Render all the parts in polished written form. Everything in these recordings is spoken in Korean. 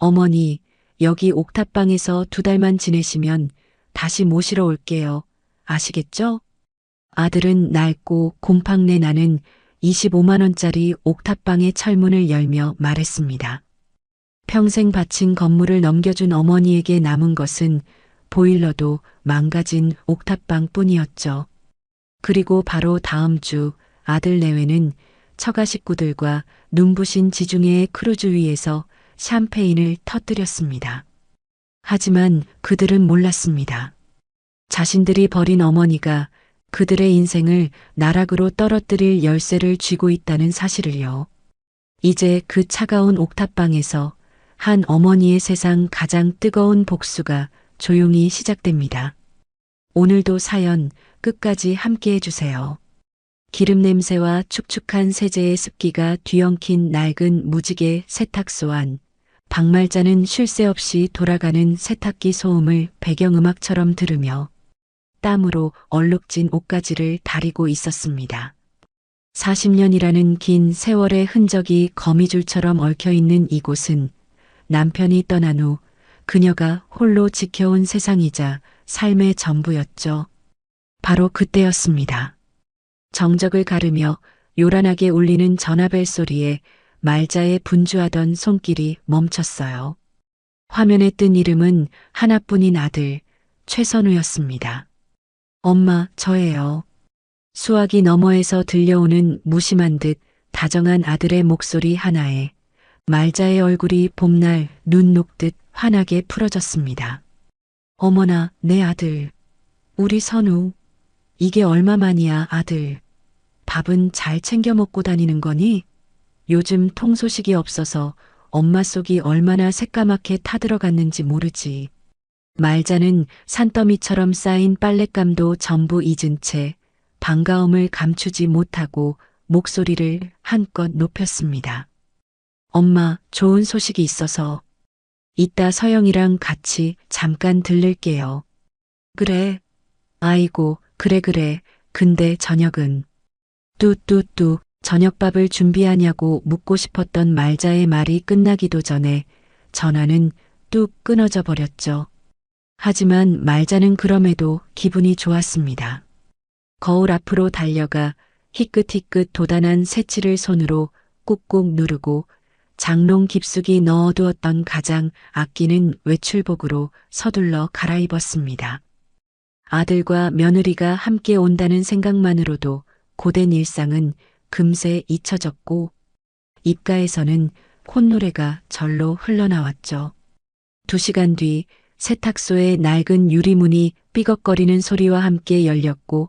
어머니, 여기 옥탑방에서 2달만 지내시면 다시 모시러 올게요. 아시겠죠? 아들은 낡고 곰팡내 나는 25만 원짜리 옥탑방의 철문을 열며 말했습니다. 평생 바친 건물을 넘겨준 어머니에게 남은 것은 보일러도 망가진 옥탑방 뿐이었죠. 그리고 바로 다음 주 아들 내외는 처가 식구들과 눈부신 지중해의 크루즈 위에서 샴페인을 터뜨렸습니다. 하지만 그들은 몰랐습니다. 자신들이 버린 어머니가 그들의 인생을 나락으로 떨어뜨릴 열쇠를 쥐고 있다는 사실을요. 이제 그 차가운 옥탑방에서 한 어머니의 세상 가장 뜨거운 복수가 조용히 시작됩니다. 오늘도 사연 끝까지 함께 해주세요. 기름 냄새와 축축한 세제의 습기가 뒤엉킨 낡은 무지개 세탁소 안, 박말자는 쉴 새 없이 돌아가는 세탁기 소음을 배경음악처럼 들으며 땀으로 얼룩진 옷가지를 다리고 있었습니다. 40년이라는 긴 세월의 흔적이 거미줄처럼 얽혀있는 이곳은 남편이 떠난 후 그녀가 홀로 지켜온 세상이자 삶의 전부였죠. 바로 그때였습니다. 정적을 가르며 요란하게 울리는 전화벨 소리에 말자의 분주하던 손길이 멈췄어요. 화면에 뜬 이름은 하나뿐인 아들, 최선우였습니다. 엄마, 저예요. 수화기 너머에서 들려오는 무심한 듯 다정한 아들의 목소리 하나에 말자의 얼굴이 봄날 눈 녹듯 환하게 풀어졌습니다. 어머나, 내 아들. 우리 선우. 이게 얼마만이야, 아들. 밥은 잘 챙겨 먹고 다니는 거니? 요즘 통소식이 없어서 엄마 속이 얼마나 새까맣게 타들어갔는지 모르지. 말자는 산더미처럼 쌓인 빨랫감도 전부 잊은 채 반가움을 감추지 못하고 목소리를 한껏 높였습니다. 엄마, 좋은 소식이 있어서 이따 서영이랑 같이 잠깐 들를게요. 그래. 아이고, 그래. 근데 저녁은? 뚜뚜뚜 저녁밥을 준비하냐고 묻고 싶었던 말자의 말이 끝나기도 전에 전화는 뚝 끊어져 버렸죠. 하지만 말자는 그럼에도 기분이 좋았습니다. 거울 앞으로 달려가 희끗희끗 도단한 새치를 손으로 꾹꾹 누르고 장롱 깊숙이 넣어두었던 가장 아끼는 외출복으로 서둘러 갈아입었습니다. 아들과 며느리가 함께 온다는 생각만으로도 고된 일상은 금세 잊혀졌고 입가에서는 콧노래가 절로 흘러나왔죠. 2시간 뒤 세탁소의 낡은 유리문이 삐걱거리는 소리와 함께 열렸고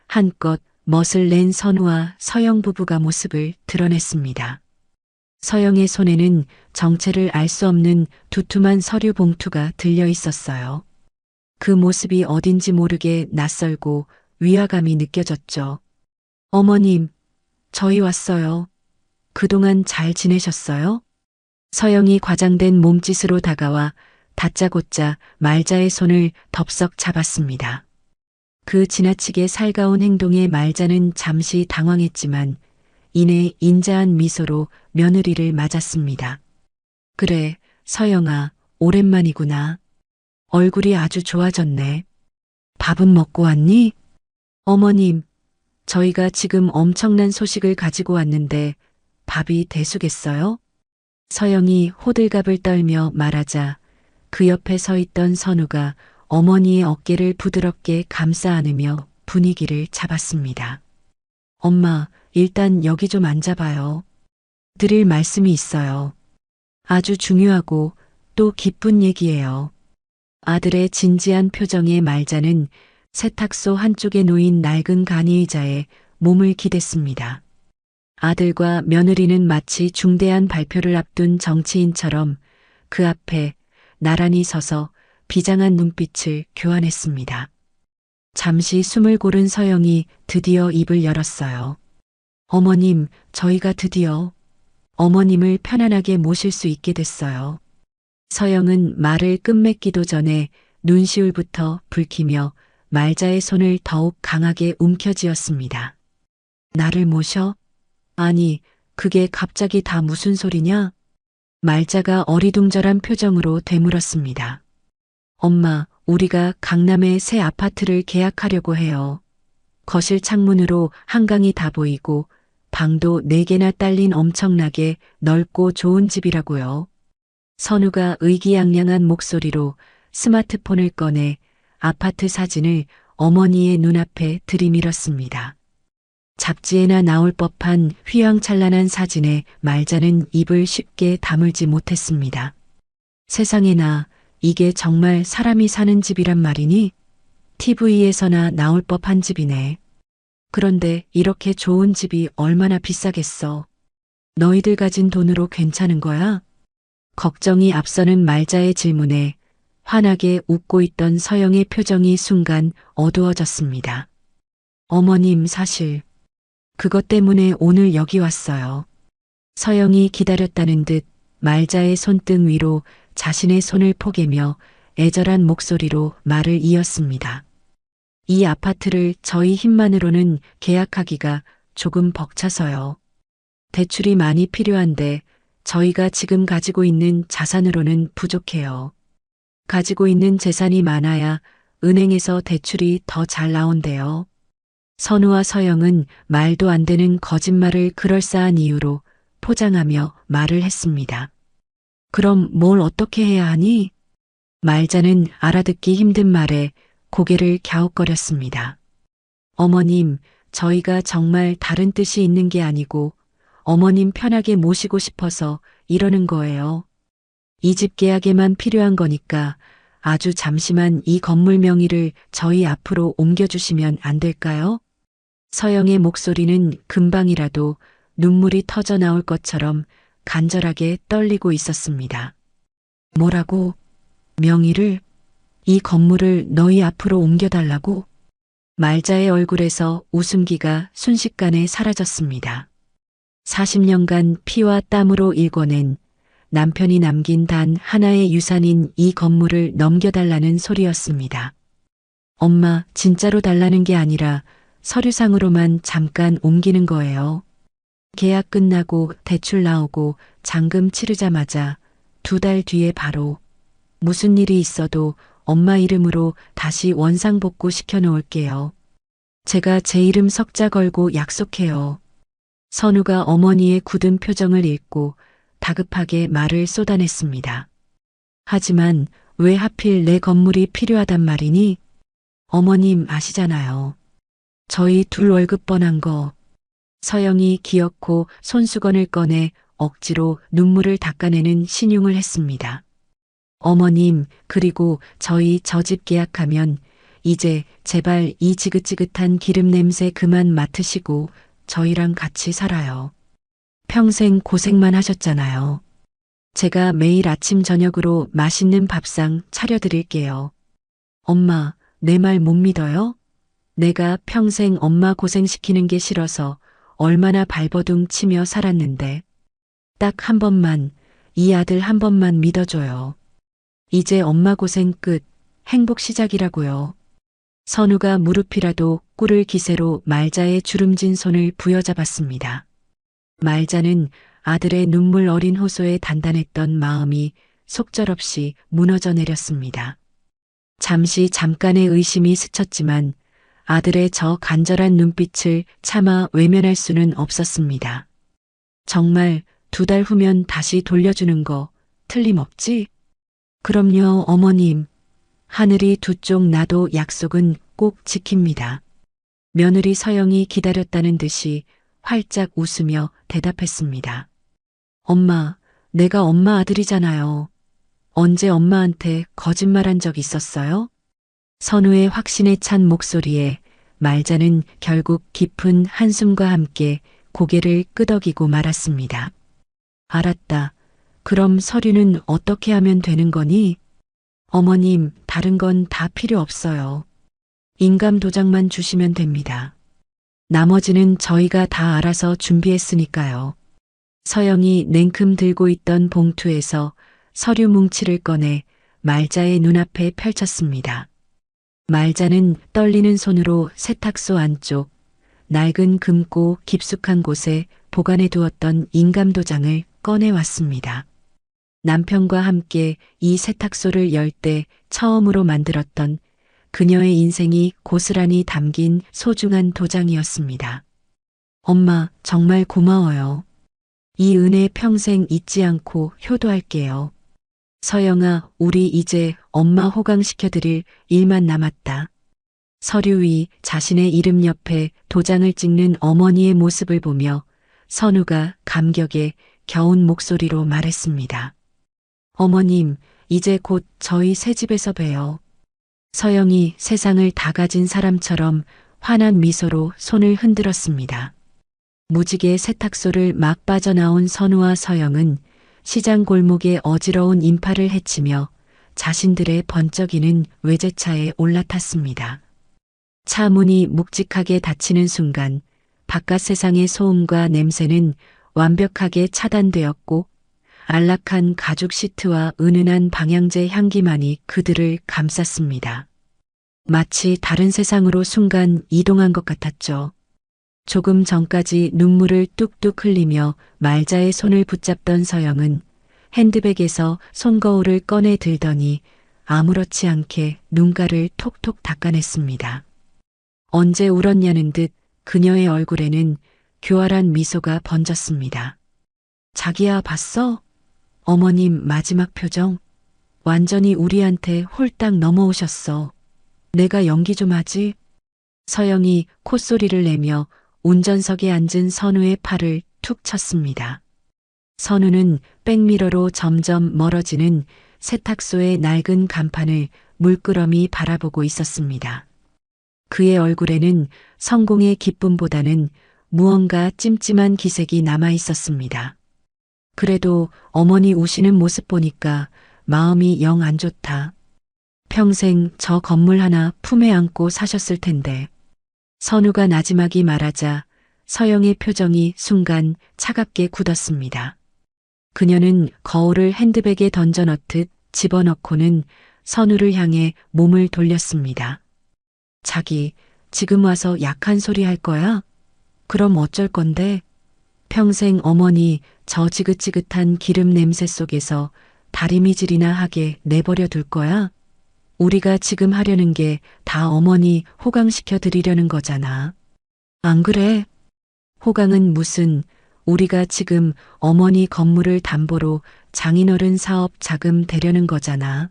한껏 멋을 낸 선우와 서영 부부가 모습을 드러냈습니다. 서영의 손에는 정체를 알 수 없는 두툼한 서류 봉투가 들려 있었어요. 그 모습이 어딘지 모르게 낯설고 위화감이 느껴졌죠. 어머님, 저희 왔어요. 그동안 잘 지내셨어요? 서영이 과장된 몸짓으로 다가와 다짜고짜 말자의 손을 덥석 잡았습니다. 그 지나치게 살가운 행동에 말자는 잠시 당황했지만 이내 인자한 미소로 며느리를 맞았습니다. 그래, 서영아, 오랜만이구나. 얼굴이 아주 좋아졌네. 밥은 먹고 왔니? 어머님, 저희가 지금 엄청난 소식을 가지고 왔는데 밥이 대수겠어요? 서영이 호들갑을 떨며 말하자 그 옆에 서 있던 선우가 어머니의 어깨를 부드럽게 감싸 안으며 분위기를 잡았습니다. 엄마, 일단 여기 좀 앉아봐요. 드릴 말씀이 있어요. 아주 중요하고 또 기쁜 얘기예요. 아들의 진지한 표정에 말자는 세탁소 한쪽에 놓인 낡은 간이의자에 몸을 기댔습니다. 아들과 며느리는 마치 중대한 발표를 앞둔 정치인처럼 그 앞에 나란히 서서 비장한 눈빛을 교환했습니다. 잠시 숨을 고른 서영이 드디어 입을 열었어요. 어머님, 저희가 드디어 어머님을 편안하게 모실 수 있게 됐어요. 서영은 말을 끝맺기도 전에 눈시울부터 붉히며 말자의 손을 더욱 강하게 움켜쥐었습니다. 나를 모셔? 아니, 그게 갑자기 다 무슨 소리냐? 말자가 어리둥절한 표정으로 되물었습니다. 엄마, 우리가 강남에 새 아파트를 계약하려고 해요. 거실 창문으로 한강이 다 보이고 방도 4개나 딸린 엄청나게 넓고 좋은 집이라고요. 선우가 의기양양한 목소리로 스마트폰을 꺼내 아파트 사진을 어머니의 눈앞에 들이밀었습니다. 잡지에나 나올 법한 휘황찬란한 사진에 말자는 입을 쉽게 다물지 못했습니다. 세상에나, 이게 정말 사람이 사는 집이란 말이니? TV에서나 나올 법한 집이네. 그런데 이렇게 좋은 집이 얼마나 비싸겠어. 너희들 가진 돈으로 괜찮은 거야? 걱정이 앞서는 말자의 질문에 환하게 웃고 있던 서영의 표정이 순간 어두워졌습니다. 어머님, 사실 그것 때문에 오늘 여기 왔어요. 서영이 기다렸다는 듯 말자의 손등 위로 자신의 손을 포개며 애절한 목소리로 말을 이었습니다. 이 아파트를 저희 힘만으로는 계약하기가 조금 벅차서요. 대출이 많이 필요한데 저희가 지금 가지고 있는 자산으로는 부족해요. 가지고 있는 재산이 많아야 은행에서 대출이 더 잘 나온대요. 선우와 서영은 말도 안 되는 거짓말을 그럴싸한 이유로 포장하며 말을 했습니다. 그럼 뭘 어떻게 해야 하니? 말자는 알아듣기 힘든 말에 고개를 갸웃거렸습니다. 어머님, 저희가 정말 다른 뜻이 있는 게 아니고 어머님 편하게 모시고 싶어서 이러는 거예요. 이 집 계약에만 필요한 거니까 아주 잠시만 이 건물 명의를 저희 앞으로 옮겨주시면 안 될까요? 서영의 목소리는 금방이라도 눈물이 터져 나올 것처럼 간절하게 떨리고 있었습니다. 뭐라고? 명의를? 이 건물을 너희 앞으로 옮겨달라고? 말자의 얼굴에서 웃음기가 순식간에 사라졌습니다. 40년간 피와 땀으로 일궈낸 남편이 남긴 단 하나의 유산인 이 건물을 넘겨달라는 소리였습니다. 엄마, 진짜로 달라는 게 아니라 서류상으로만 잠깐 옮기는 거예요. 계약 끝나고 대출 나오고 잔금 치르자마자 2달 뒤에 바로 무슨 일이 있어도 엄마 이름으로 다시 원상복구 시켜놓을게요. 제가 제 이름 석자 걸고 약속해요. 선우가 어머니의 굳은 표정을 읽고 다급하게 말을 쏟아냈습니다. 하지만 왜 하필 내 건물이 필요하단 말이니? 어머님 아시잖아요. 저희 둘 월급 뻔한 거. 서영이 기어코 손수건을 꺼내 억지로 눈물을 닦아내는 신용을 했습니다. 어머님, 그리고 저희 저 집 계약하면 이제 제발 이 지긋지긋한 기름 냄새 그만 맡으시고 저희랑 같이 살아요. 평생 고생만 하셨잖아요. 제가 매일 아침 저녁으로 맛있는 밥상 차려드릴게요. 엄마, 내 말 못 믿어요? 내가 평생 엄마 고생시키는 게 싫어서 얼마나 발버둥 치며 살았는데. 딱 한 번만, 이 아들 한 번만 믿어줘요. 이제 엄마 고생 끝, 행복 시작이라고요. 선우가 무릎이라도 꿇을 기세로 말자의 주름진 손을 부여잡았습니다. 말자는 아들의 눈물 어린 호소에 단단했던 마음이 속절없이 무너져 내렸습니다. 잠깐의 의심이 스쳤지만 아들의 저 간절한 눈빛을 차마 외면할 수는 없었습니다. 정말 2달 후면 다시 돌려주는 거 틀림없지? 그럼요, 어머님. 하늘이 두 쪽 나도 약속은 꼭 지킵니다. 며느리 서영이 기다렸다는 듯이 활짝 웃으며 대답했습니다. 엄마, 내가 엄마 아들이잖아요. 언제 엄마한테 거짓말한 적 있었어요? 선우의 확신에 찬 목소리에 말자는 결국 깊은 한숨과 함께 고개를 끄덕이고 말았습니다. 알았다. 그럼 서류는 어떻게 하면 되는 거니? 어머님, 다른 건 다 필요 없어요. 인감 도장만 주시면 됩니다. 나머지는 저희가 다 알아서 준비했으니까요. 서영이 냉큼 들고 있던 봉투에서 서류 뭉치를 꺼내 말자의 눈앞에 펼쳤습니다. 말자는 떨리는 손으로 세탁소 안쪽 낡은 금고 깊숙한 곳에 보관해 두었던 인감도장을 꺼내왔습니다. 남편과 함께 이 세탁소를 열 때 처음으로 만들었던 그녀의 인생이 고스란히 담긴 소중한 도장이었습니다. 엄마, 정말 고마워요. 이 은혜 평생 잊지 않고 효도할게요. 서영아, 우리 이제 엄마 호강시켜드릴 일만 남았다. 서류 위 자신의 이름 옆에 도장을 찍는 어머니의 모습을 보며 선우가 감격에 겨운 목소리로 말했습니다. 어머님, 이제 곧 저희 새 집에서 봬요. 서영이 세상을 다 가진 사람처럼 환한 미소로 손을 흔들었습니다. 무지개 세탁소를 막 빠져나온 선우와 서영은 시장 골목의 어지러운 인파를 헤치며 자신들의 번쩍이는 외제차에 올라탔습니다. 차 문이 묵직하게 닫히는 순간 바깥 세상의 소음과 냄새는 완벽하게 차단되었고 안락한 가죽 시트와 은은한 방향제 향기만이 그들을 감쌌습니다. 마치 다른 세상으로 순간 이동한 것 같았죠. 조금 전까지 눈물을 뚝뚝 흘리며 말자의 손을 붙잡던 서영은 핸드백에서 손거울을 꺼내 들더니 아무렇지 않게 눈가를 톡톡 닦아냈습니다. 언제 울었냐는 듯 그녀의 얼굴에는 교활한 미소가 번졌습니다. 자기야, 봤어? 어머님 마지막 표정. 완전히 우리한테 홀딱 넘어오셨어. 내가 연기 좀 하지? 서영이 콧소리를 내며 운전석에 앉은 선우의 팔을 툭 쳤습니다. 선우는 백미러로 점점 멀어지는 세탁소의 낡은 간판을 물끄러미 바라보고 있었습니다. 그의 얼굴에는 성공의 기쁨보다는 무언가 찜찜한 기색이 남아 있었습니다. 그래도 어머니 우시는 모습 보니까 마음이 영 안 좋다. 평생 저 건물 하나 품에 안고 사셨을 텐데. 선우가 나지막이 말하자 서영의 표정이 순간 차갑게 굳었습니다. 그녀는 거울을 핸드백에 던져 넣듯 집어넣고는 선우를 향해 몸을 돌렸습니다. 자기, 지금 와서 약한 소리 할 거야? 그럼 어쩔 건데? 평생 어머니 저 지긋지긋한 기름 냄새 속에서 다리미질이나 하게 내버려 둘 거야? 우리가 지금 하려는 게 다 어머니 호강시켜 드리려는 거잖아. 안 그래? 호강은 무슨, 우리가 지금 어머니 건물을 담보로 장인어른 사업 자금 대려는 거잖아.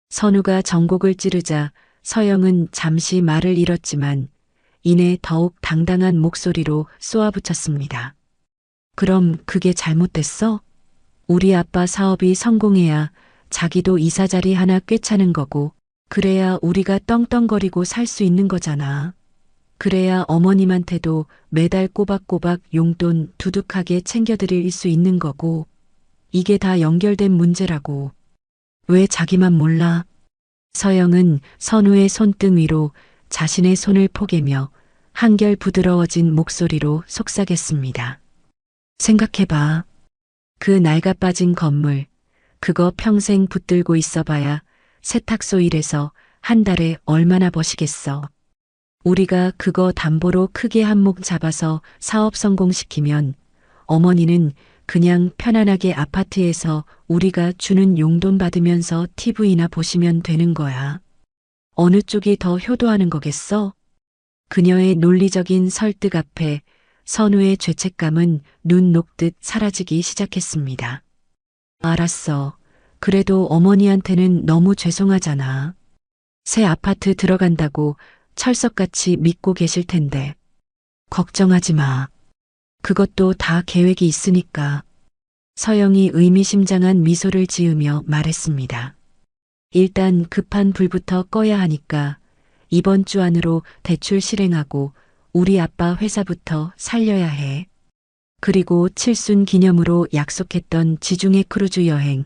선우가 전곡을 찌르자 서영은 잠시 말을 잃었지만 이내 더욱 당당한 목소리로 쏘아붙였습니다. 그럼 그게 잘못됐어? 우리 아빠 사업이 성공해야 자기도 이사 자리 하나 꿰차는 거고, 그래야 우리가 떵떵거리고 살 수 있는 거잖아. 그래야 어머님한테도 매달 꼬박꼬박 용돈 두둑하게 챙겨드릴 수 있는 거고, 이게 다 연결된 문제라고. 왜 자기만 몰라? 서영은 선우의 손등 위로 자신의 손을 포개며 한결 부드러워진 목소리로 속삭였습니다. 생각해봐. 그 낡아빠진 건물, 그거 평생 붙들고 있어봐야 세탁소 일에서 한 달에 얼마나 버시겠어. 우리가 그거 담보로 크게 한몫 잡아서 사업 성공시키면 어머니는 그냥 편안하게 아파트에서 우리가 주는 용돈 받으면서 TV나 보시면 되는 거야. 어느 쪽이 더 효도하는 거겠어? 그녀의 논리적인 설득 앞에 선우의 죄책감은 눈 녹듯 사라지기 시작했습니다. 알았어. 그래도 어머니한테는 너무 죄송하잖아. 새 아파트 들어간다고 철석같이 믿고 계실 텐데. 걱정하지 마. 그것도 다 계획이 있으니까. 서영이 의미심장한 미소를 지으며 말했습니다. 일단 급한 불부터 꺼야 하니까 이번 주 안으로 대출 실행하고 우리 아빠 회사부터 살려야 해. 그리고 칠순 기념으로 약속했던 지중해 크루즈 여행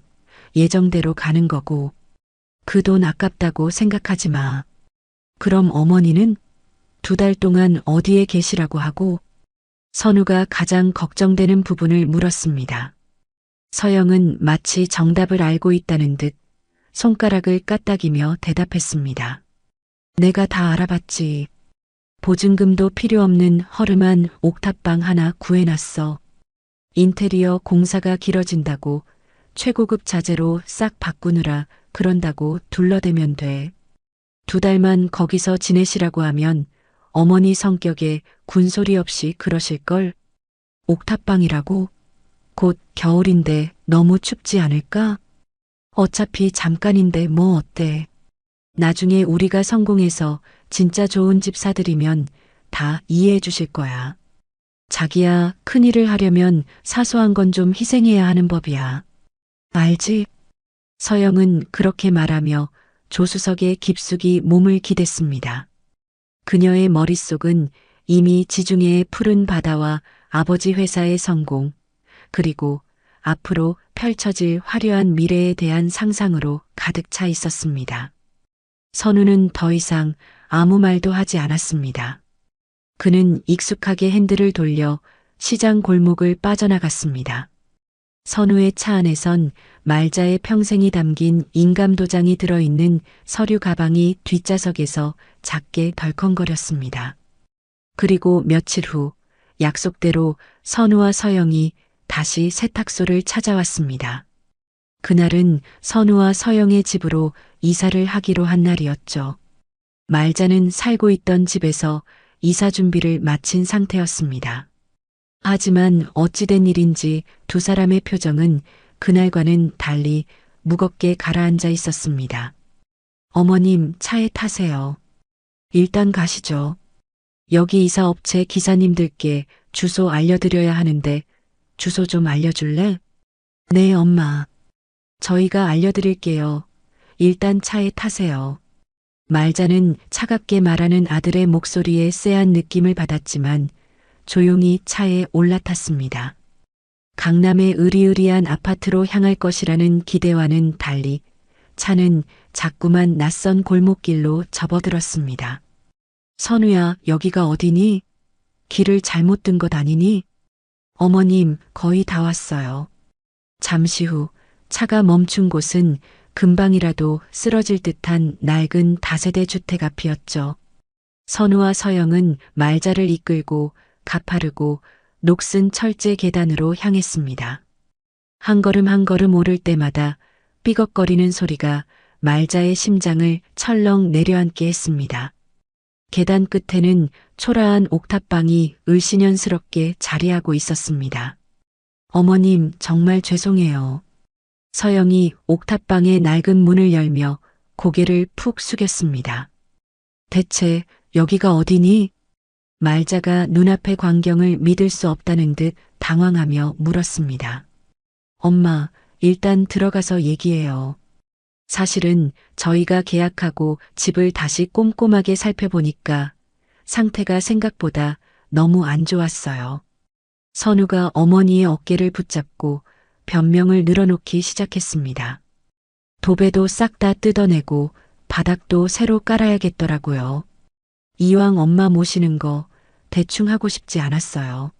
예정대로 가는 거고, 그 돈 아깝다고 생각하지 마. 그럼 어머니는 2달 동안 어디에 계시라고 하고? 선우가 가장 걱정되는 부분을 물었습니다. 서영은 마치 정답을 알고 있다는 듯 손가락을 까딱이며 대답했습니다. 내가 다 알아봤지. 보증금도 필요 없는 허름한 옥탑방 하나 구해놨어. 인테리어 공사가 길어진다고 최고급 자재로 싹 바꾸느라 그런다고 둘러대면 돼. 2달만 거기서 지내시라고 하면 어머니 성격에 군소리 없이 그러실걸. 옥탑방이라고? 곧 겨울인데 너무 춥지 않을까? 어차피 잠깐인데 뭐 어때? 나중에 우리가 성공해서 진짜 좋은 집 사들이면 다 이해해 주실 거야. 자기야, 큰일을 하려면 사소한 건 좀 희생해야 하는 법이야. 알지? 서영은 그렇게 말하며 조수석에 깊숙이 몸을 기댔습니다. 그녀의 머릿속은 이미 지중해의 푸른 바다와 아버지 회사의 성공, 그리고 앞으로 펼쳐질 화려한 미래에 대한 상상으로 가득 차 있었습니다. 선우는 더 이상 아무 말도 하지 않았습니다. 그는 익숙하게 핸들을 돌려 시장 골목을 빠져나갔습니다. 선우의 차 안에선 말자의 평생이 담긴 인감도장이 들어있는 서류 가방이 뒷좌석에서 작게 덜컹거렸습니다. 그리고 며칠 후 약속대로 선우와 서영이 다시 세탁소를 찾아왔습니다. 그날은 선우와 서영의 집으로 이사를 하기로 한 날이었죠. 말자는 살고 있던 집에서 이사 준비를 마친 상태였습니다. 하지만 어찌된 일인지 두 사람의 표정은 그날과는 달리 무겁게 가라앉아 있었습니다. 어머님, 차에 타세요. 일단 가시죠. 여기 이사업체 기사님들께 주소 알려드려야 하는데 주소 좀 알려줄래? 네, 엄마. 저희가 알려드릴게요. 일단 차에 타세요. 말자는 차갑게 말하는 아들의 목소리에 쎄한 느낌을 받았지만 조용히 차에 올라탔습니다. 강남의 으리으리한 아파트로 향할 것이라는 기대와는 달리 차는 자꾸만 낯선 골목길로 접어들었습니다. 선우야, 여기가 어디니? 길을 잘못 든 것 아니니? 어머님, 거의 다 왔어요. 잠시 후 차가 멈춘 곳은 금방이라도 쓰러질 듯한 낡은 다세대 주택 앞이었죠. 선우와 서영은 말자를 이끌고 가파르고 녹슨 철제 계단으로 향했습니다. 한 걸음 한 걸음 오를 때마다 삐걱거리는 소리가 말자의 심장을 철렁 내려앉게 했습니다. 계단 끝에는 초라한 옥탑방이 을씨년스럽게 자리하고 있었습니다. 어머님, 정말 죄송해요. 서영이 옥탑방의 낡은 문을 열며 고개를 푹 숙였습니다. 대체 여기가 어디니? 말자가 눈앞의 광경을 믿을 수 없다는 듯 당황하며 물었습니다. 엄마, 일단 들어가서 얘기해요. 사실은 저희가 계약하고 집을 다시 꼼꼼하게 살펴보니까 상태가 생각보다 너무 안 좋았어요. 선우가 어머니의 어깨를 붙잡고 변명을 늘어놓기 시작했습니다. 도배도 싹 다 뜯어내고 바닥도 새로 깔아야겠더라고요. 이왕 엄마 모시는 거 대충 하고 싶지 않았어요.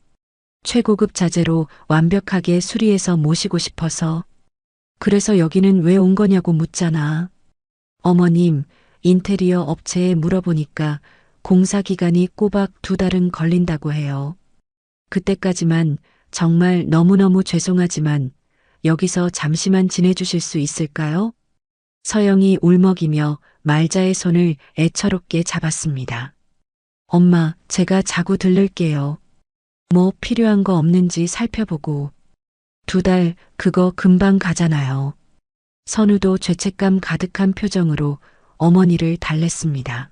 최고급 자재로 완벽하게 수리해서 모시고 싶어서. 그래서 여기는 왜 온 거냐고 묻잖아. 어머님, 인테리어 업체에 물어보니까 공사 기간이 꼬박 2달은 걸린다고 해요. 그때까지만 정말 너무너무 죄송하지만 여기서 잠시만 지내주실 수 있을까요? 서영이 울먹이며 말자의 손을 애처롭게 잡았습니다. 엄마, 제가 자고 들를게요. 뭐 필요한 거 없는지 살펴보고. 2달, 그거 금방 가잖아요. 선우도 죄책감 가득한 표정으로 어머니를 달랬습니다.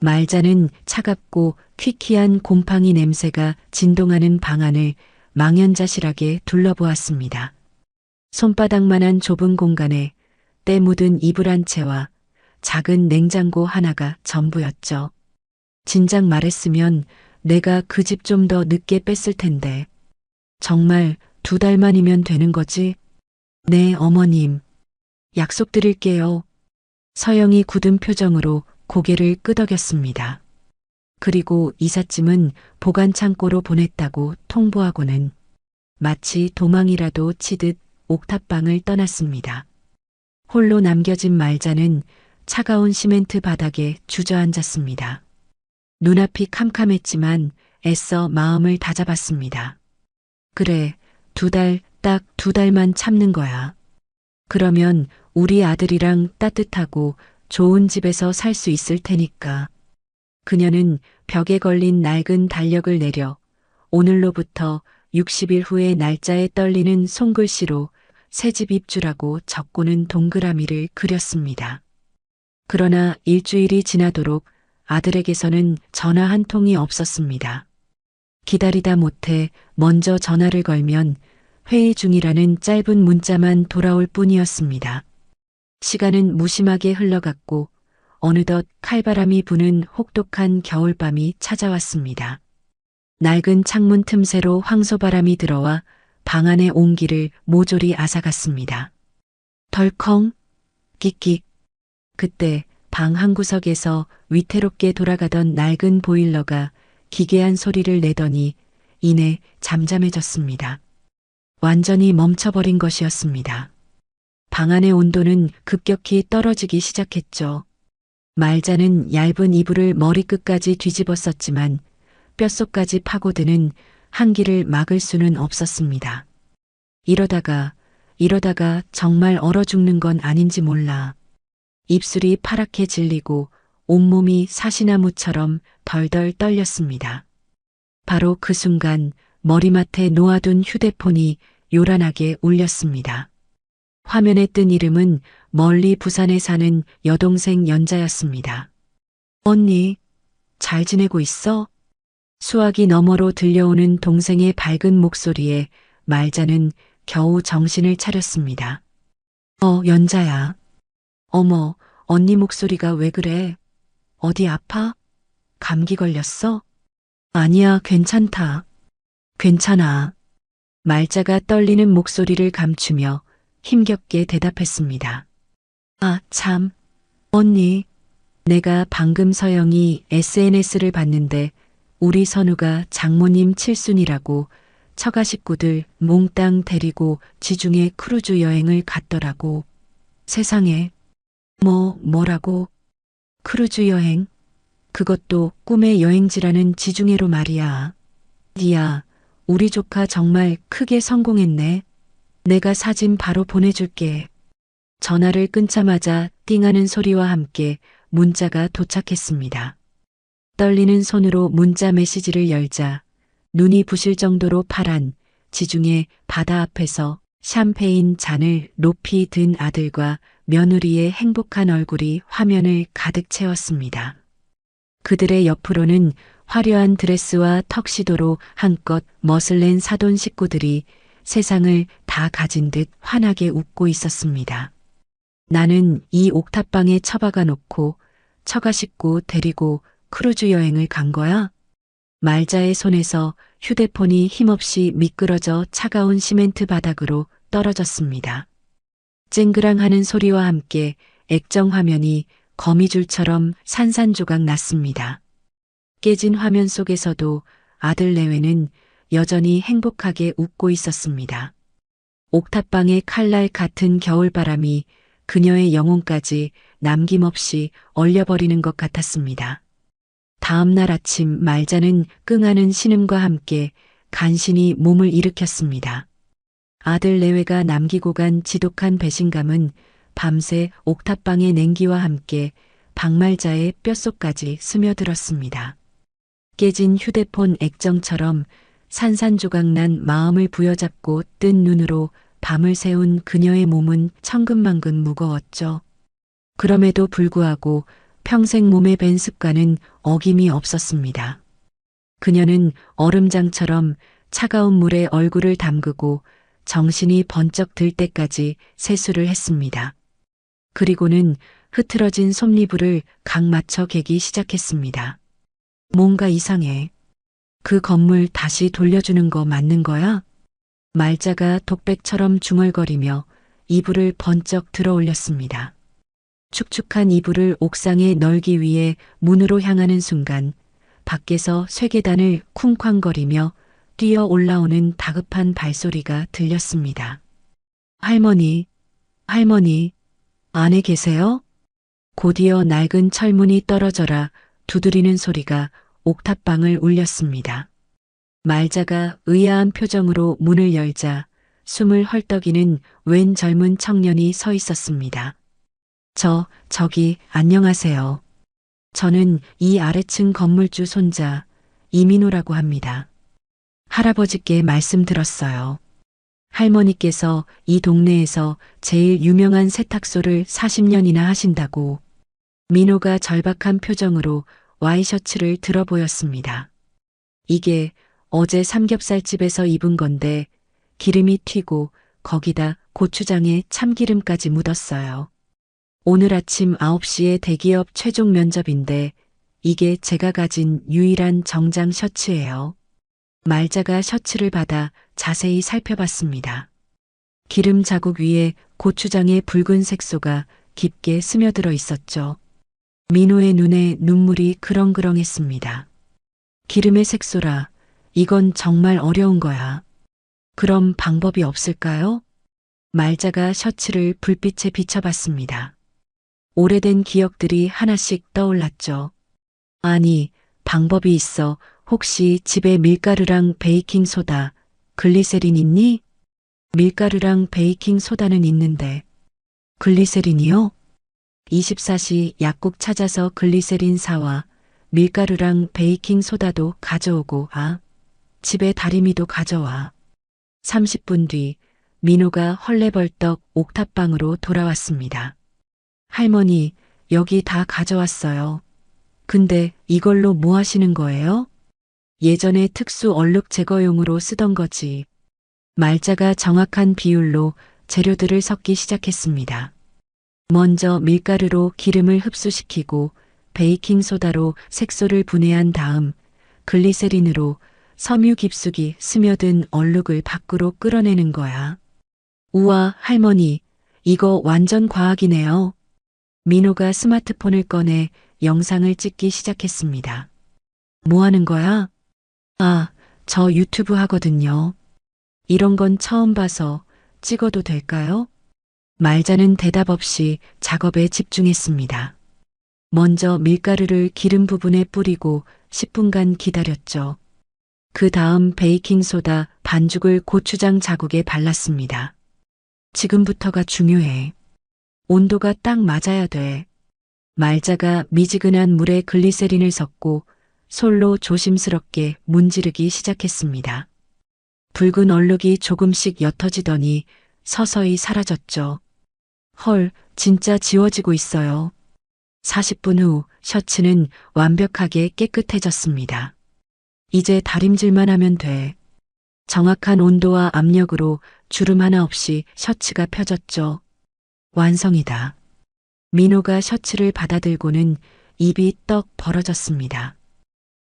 말자는 차갑고 퀴퀴한 곰팡이 냄새가 진동하는 방 안을 망연자실하게 둘러보았습니다. 손바닥만한 좁은 공간에 때 묻은 이불 한 채와 작은 냉장고 하나가 전부였죠. 진작 말했으면 내가 그 집 좀 더 늦게 뺐을 텐데. 정말 2달만이면 되는 거지? 네, 어머님. 약속드릴게요. 서영이 굳은 표정으로 고개를 끄덕였습니다. 그리고 이삿짐은 보관 창고로 보냈다고 통보하고는 마치 도망이라도 치듯 옥탑방을 떠났습니다. 홀로 남겨진 말자는 차가운 시멘트 바닥에 주저앉았습니다. 눈앞이 캄캄했지만 애써 마음을 다잡았습니다. 그래, 2달 딱 2달만 참는 거야. 그러면 우리 아들이랑 따뜻하고 좋은 집에서 살 수 있을 테니까. 그녀는 벽에 걸린 낡은 달력을 내려 오늘로부터 60일 후의 날짜에 떨리는 손글씨로 새집 입주라고 적고는 동그라미를 그렸습니다. 그러나 일주일이 지나도록 아들에게서는 전화 한 통이 없었습니다. 기다리다 못해 먼저 전화를 걸면 회의 중이라는 짧은 문자만 돌아올 뿐이었습니다. 시간은 무심하게 흘러갔고 어느덧 칼바람이 부는 혹독한 겨울밤이 찾아왔습니다. 낡은 창문 틈새로 황소바람이 들어와 방 안의 온기를 모조리 앗아갔습니다. 덜컹, 끽끽. 그때 방 한구석에서 위태롭게 돌아가던 낡은 보일러가 기괴한 소리를 내더니 이내 잠잠해졌습니다. 완전히 멈춰버린 것이었습니다. 방 안의 온도는 급격히 떨어지기 시작했죠. 말자는 얇은 이불을 머리끝까지 뒤집었었지만 뼛속까지 파고드는 한기를 막을 수는 없었습니다. 이러다가 정말 얼어 죽는 건 아닌지 몰라. 입술이 파랗게 질리고 온몸이 사시나무처럼 덜덜 떨렸습니다. 바로 그 순간 머리맡에 놓아둔 휴대폰이 요란하게 울렸습니다. 화면에 뜬 이름은 멀리 부산에 사는 여동생 연자였습니다. 언니, 잘 지내고 있어? 수화기 너머로 들려오는 동생의 밝은 목소리에 말자는 겨우 정신을 차렸습니다. 연자야. 어머, 언니 목소리가 왜 그래? 어디 아파? 감기 걸렸어? 아니야, 괜찮다. 괜찮아. 말자가 떨리는 목소리를 감추며 힘겹게 대답했습니다. 아, 참. 언니, 내가 방금 서영이 SNS를 봤는데 우리 선우가 장모님 칠순이라고 처가 식구들 몽땅 데리고 지중해 크루즈 여행을 갔더라고. 세상에. 뭐라고? 크루즈 여행? 그것도 꿈의 여행지라는 지중해로 말이야. 니야, 우리 조카 정말 크게 성공했네. 내가 사진 바로 보내줄게. 전화를 끊자마자 띵하는 소리와 함께 문자가 도착했습니다. 떨리는 손으로 문자 메시지를 열자 눈이 부실 정도로 파란 지중해 바다 앞에서 샴페인 잔을 높이 든 아들과 며느리의 행복한 얼굴이 화면을 가득 채웠습니다. 그들의 옆으로는 화려한 드레스와 턱시도로 한껏 멋을 낸 사돈 식구들이 세상을 다 가진 듯 환하게 웃고 있었습니다. 나는 이 옥탑방에 처박아 놓고 처가 식구 데리고 크루즈 여행을 간 거야? 말자의 손에서 휴대폰이 힘없이 미끄러져 차가운 시멘트 바닥으로 떨어졌습니다. 쨍그랑하는 소리와 함께 액정 화면이 거미줄처럼 산산조각 났습니다. 깨진 화면 속에서도 아들 내외는 여전히 행복하게 웃고 있었습니다. 옥탑방의 칼날 같은 겨울바람이 그녀의 영혼까지 남김없이 얼려버리는 것 같았습니다. 다음 날 아침 말자는 끙하는 신음과 함께 간신히 몸을 일으켰습니다. 아들 내외가 남기고 간 지독한 배신감은 밤새 옥탑방의 냉기와 함께 박말자의 뼛속까지 스며들었습니다. 깨진 휴대폰 액정처럼 산산조각난 마음을 부여잡고 뜬 눈으로 밤을 새운 그녀의 몸은 천근만근 무거웠죠. 그럼에도 불구하고 평생 몸에 밴 습관은 어김이 없었습니다. 그녀는 얼음장처럼 차가운 물에 얼굴을 담그고 정신이 번쩍 들 때까지 세수를 했습니다. 그리고는 흐트러진 솜니부를 각 맞춰 개기 시작했습니다. 뭔가 이상해. 그 건물 다시 돌려주는 거 맞는 거야? 말자가 독백처럼 중얼거리며 이불을 번쩍 들어 올렸습니다. 축축한 이불을 옥상에 널기 위해 문으로 향하는 순간 밖에서 쇠계단을 쿵쾅거리며 뛰어 올라오는 다급한 발소리가 들렸습니다. 할머니, 안에 계세요? 곧이어 낡은 철문이 떨어져라 두드리는 소리가 옥탑방을 울렸습니다. 말자가 의아한 표정으로 문을 열자 숨을 헐떡이는 웬 젊은 청년이 서 있었습니다. 저기, 안녕하세요. 저는 이 아래층 건물주 손자 이민호라고 합니다. 할아버지께 말씀 들었어요. 할머니께서 이 동네에서 제일 유명한 세탁소를 40년이나 하신다고. 민호가 절박한 표정으로 와이셔츠를 들어 보였습니다. 이게 어제 삼겹살집에서 입은 건데 기름이 튀고 거기다 고추장에 참기름까지 묻었어요. 오늘 아침 9시에 대기업 최종 면접인데 이게 제가 가진 유일한 정장 셔츠예요. 말자가 셔츠를 받아 자세히 살펴봤습니다. 기름 자국 위에 고추장의 붉은 색소가 깊게 스며들어 있었죠. 민호의 눈에 눈물이 그렁그렁했습니다. 기름의 색소라, 이건 정말 어려운 거야. 그럼 방법이 없을까요? 말자가 셔츠를 불빛에 비춰봤습니다. 오래된 기억들이 하나씩 떠올랐죠. 아니, 방법이 있어. 혹시 집에 밀가루랑 베이킹소다, 글리세린 있니? 밀가루랑 베이킹소다는 있는데. 글리세린이요? 24시 약국 찾아서 글리세린 사와 밀가루랑 베이킹소다도 가져오고, 집에 다리미도 가져와. 30분 뒤 민호가 헐레벌떡 옥탑방으로 돌아왔습니다. 할머니, 여기 다 가져왔어요. 근데 이걸로 뭐 하시는 거예요? 예전에 특수 얼룩 제거용으로 쓰던 거지. 말자가 정확한 비율로 재료들을 섞기 시작했습니다. 먼저 밀가루로 기름을 흡수시키고 베이킹소다로 색소를 분해한 다음 글리세린으로 섬유 깊숙이 스며든 얼룩을 밖으로 끌어내는 거야. 우와, 할머니, 이거 완전 과학이네요. 민호가 스마트폰을 꺼내 영상을 찍기 시작했습니다. 뭐 하는 거야? 저 유튜브 하거든요. 이런 건 처음 봐서 찍어도 될까요? 말자는 대답 없이 작업에 집중했습니다. 먼저 밀가루를 기름 부분에 뿌리고 10분간 기다렸죠. 그 다음 베이킹소다 반죽을 고추장 자국에 발랐습니다. 지금부터가 중요해. 온도가 딱 맞아야 돼. 말자가 미지근한 물에 글리세린을 섞고 솔로 조심스럽게 문지르기 시작했습니다. 붉은 얼룩이 조금씩 옅어지더니 서서히 사라졌죠. 헐, 진짜 지워지고 있어요. 40분 후 셔츠는 완벽하게 깨끗해졌습니다. 이제 다림질만 하면 돼. 정확한 온도와 압력으로 주름 하나 없이 셔츠가 펴졌죠. 완성이다. 민호가 셔츠를 받아들고는 입이 떡 벌어졌습니다.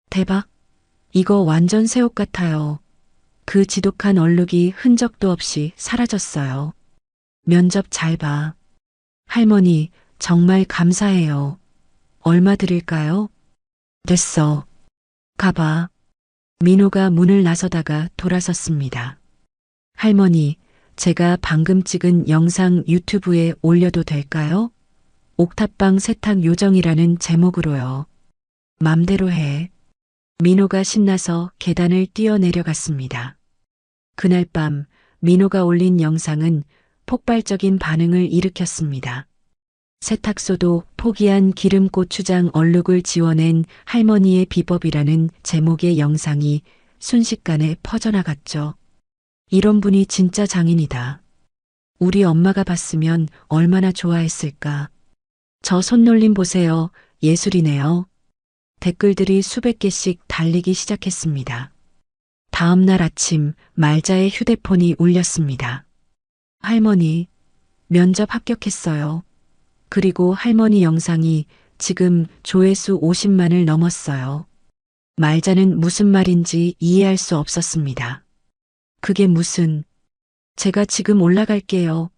대박! 이거 완전 새 옷 같아요. 그 지독한 얼룩이 흔적도 없이 사라졌어요. 면접 잘 봐. 할머니, 정말 감사해요. 얼마 드릴까요? 됐어. 가봐. 민호가 문을 나서다가 돌아섰습니다. 할머니, 제가 방금 찍은 영상 유튜브에 올려도 될까요? 옥탑방 세탁 요정이라는 제목으로요. 맘대로 해. 민호가 신나서 계단을 뛰어내려갔습니다. 그날 밤 민호가 올린 영상은 폭발적인 반응을 일으켰습니다. 세탁소도 포기한 기름 고추장 얼룩을 지워낸 할머니의 비법이라는 제목의 영상이 순식간에 퍼져나갔죠. 이런 분이 진짜 장인이다. 우리 엄마가 봤으면 얼마나 좋아했을까. 저 손놀림 보세요. 예술이네요. 댓글들이 수백 개씩 달리기 시작했습니다. 다음 날 아침 말자의 휴대폰이 울렸습니다. 할머니, 면접 합격했어요. 그리고 할머니 영상이 지금 조회수 50만을 넘었어요. 말자는 무슨 말인지 이해할 수 없었습니다. 그게 무슨... 제가 지금 올라갈게요.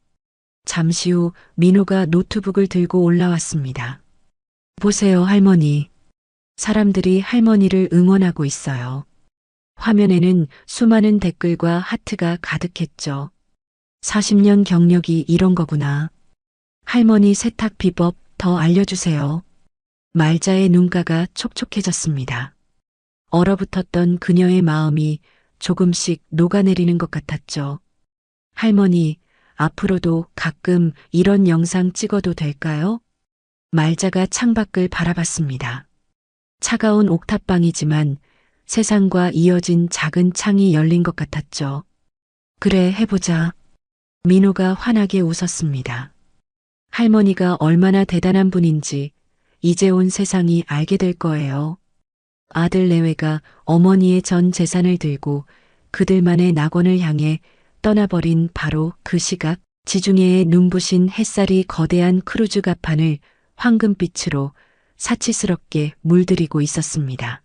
잠시 후 민호가 노트북을 들고 올라왔습니다. 보세요, 할머니. 사람들이 할머니를 응원하고 있어요. 화면에는 수많은 댓글과 하트가 가득했죠. 40년 경력이 이런 거구나. 할머니 세탁 비법 더 알려주세요. 말자의 눈가가 촉촉해졌습니다. 얼어붙었던 그녀의 마음이 조금씩 녹아내리는 것 같았죠. 할머니, 앞으로도 가끔 이런 영상 찍어도 될까요? 말자가 창밖을 바라봤습니다. 차가운 옥탑방이지만 세상과 이어진 작은 창이 열린 것 같았죠. 그래, 해보자. 민호가 환하게 웃었습니다. 할머니가 얼마나 대단한 분인지 이제 온 세상이 알게 될 거예요. 아들 내외가 어머니의 전 재산을 들고 그들만의 낙원을 향해 떠나버린 바로 그 시각, 지중해에 눈부신 햇살이 거대한 크루즈 갑판을 황금빛으로 사치스럽게 물들이고 있었습니다.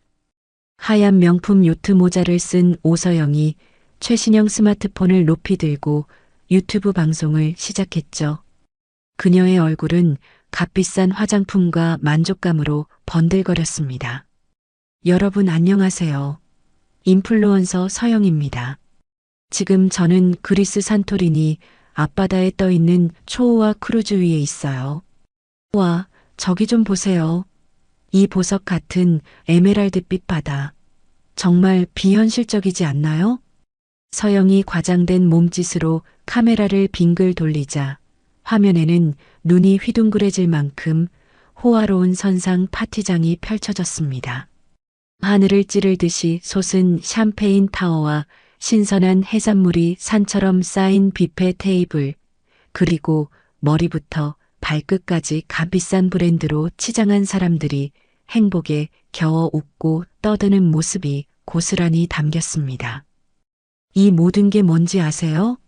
하얀 명품 요트 모자를 쓴 오서영이 최신형 스마트폰을 높이 들고 유튜브 방송을 시작했죠. 그녀의 얼굴은 값비싼 화장품과 만족감으로 번들거렸습니다. 여러분 안녕하세요. 인플루언서 서영입니다. 지금 저는 그리스 산토리니 앞바다에 떠 있는 초호화 크루즈 위에 있어요. 와, 저기 좀 보세요. 이 보석 같은 에메랄드빛 바다. 정말 비현실적이지 않나요? 서영이 과장된 몸짓으로 카메라를 빙글 돌리자 화면에는 눈이 휘둥그레질 만큼 호화로운 선상 파티장이 펼쳐졌습니다. 하늘을 찌르듯이 솟은 샴페인 타워와 신선한 해산물이 산처럼 쌓인 뷔페 테이블, 그리고 머리부터 발끝까지 값비싼 브랜드로 치장한 사람들이 행복에 겨워 웃고 떠드는 모습이 고스란히 담겼습니다. 이 모든 게 뭔지 아세요?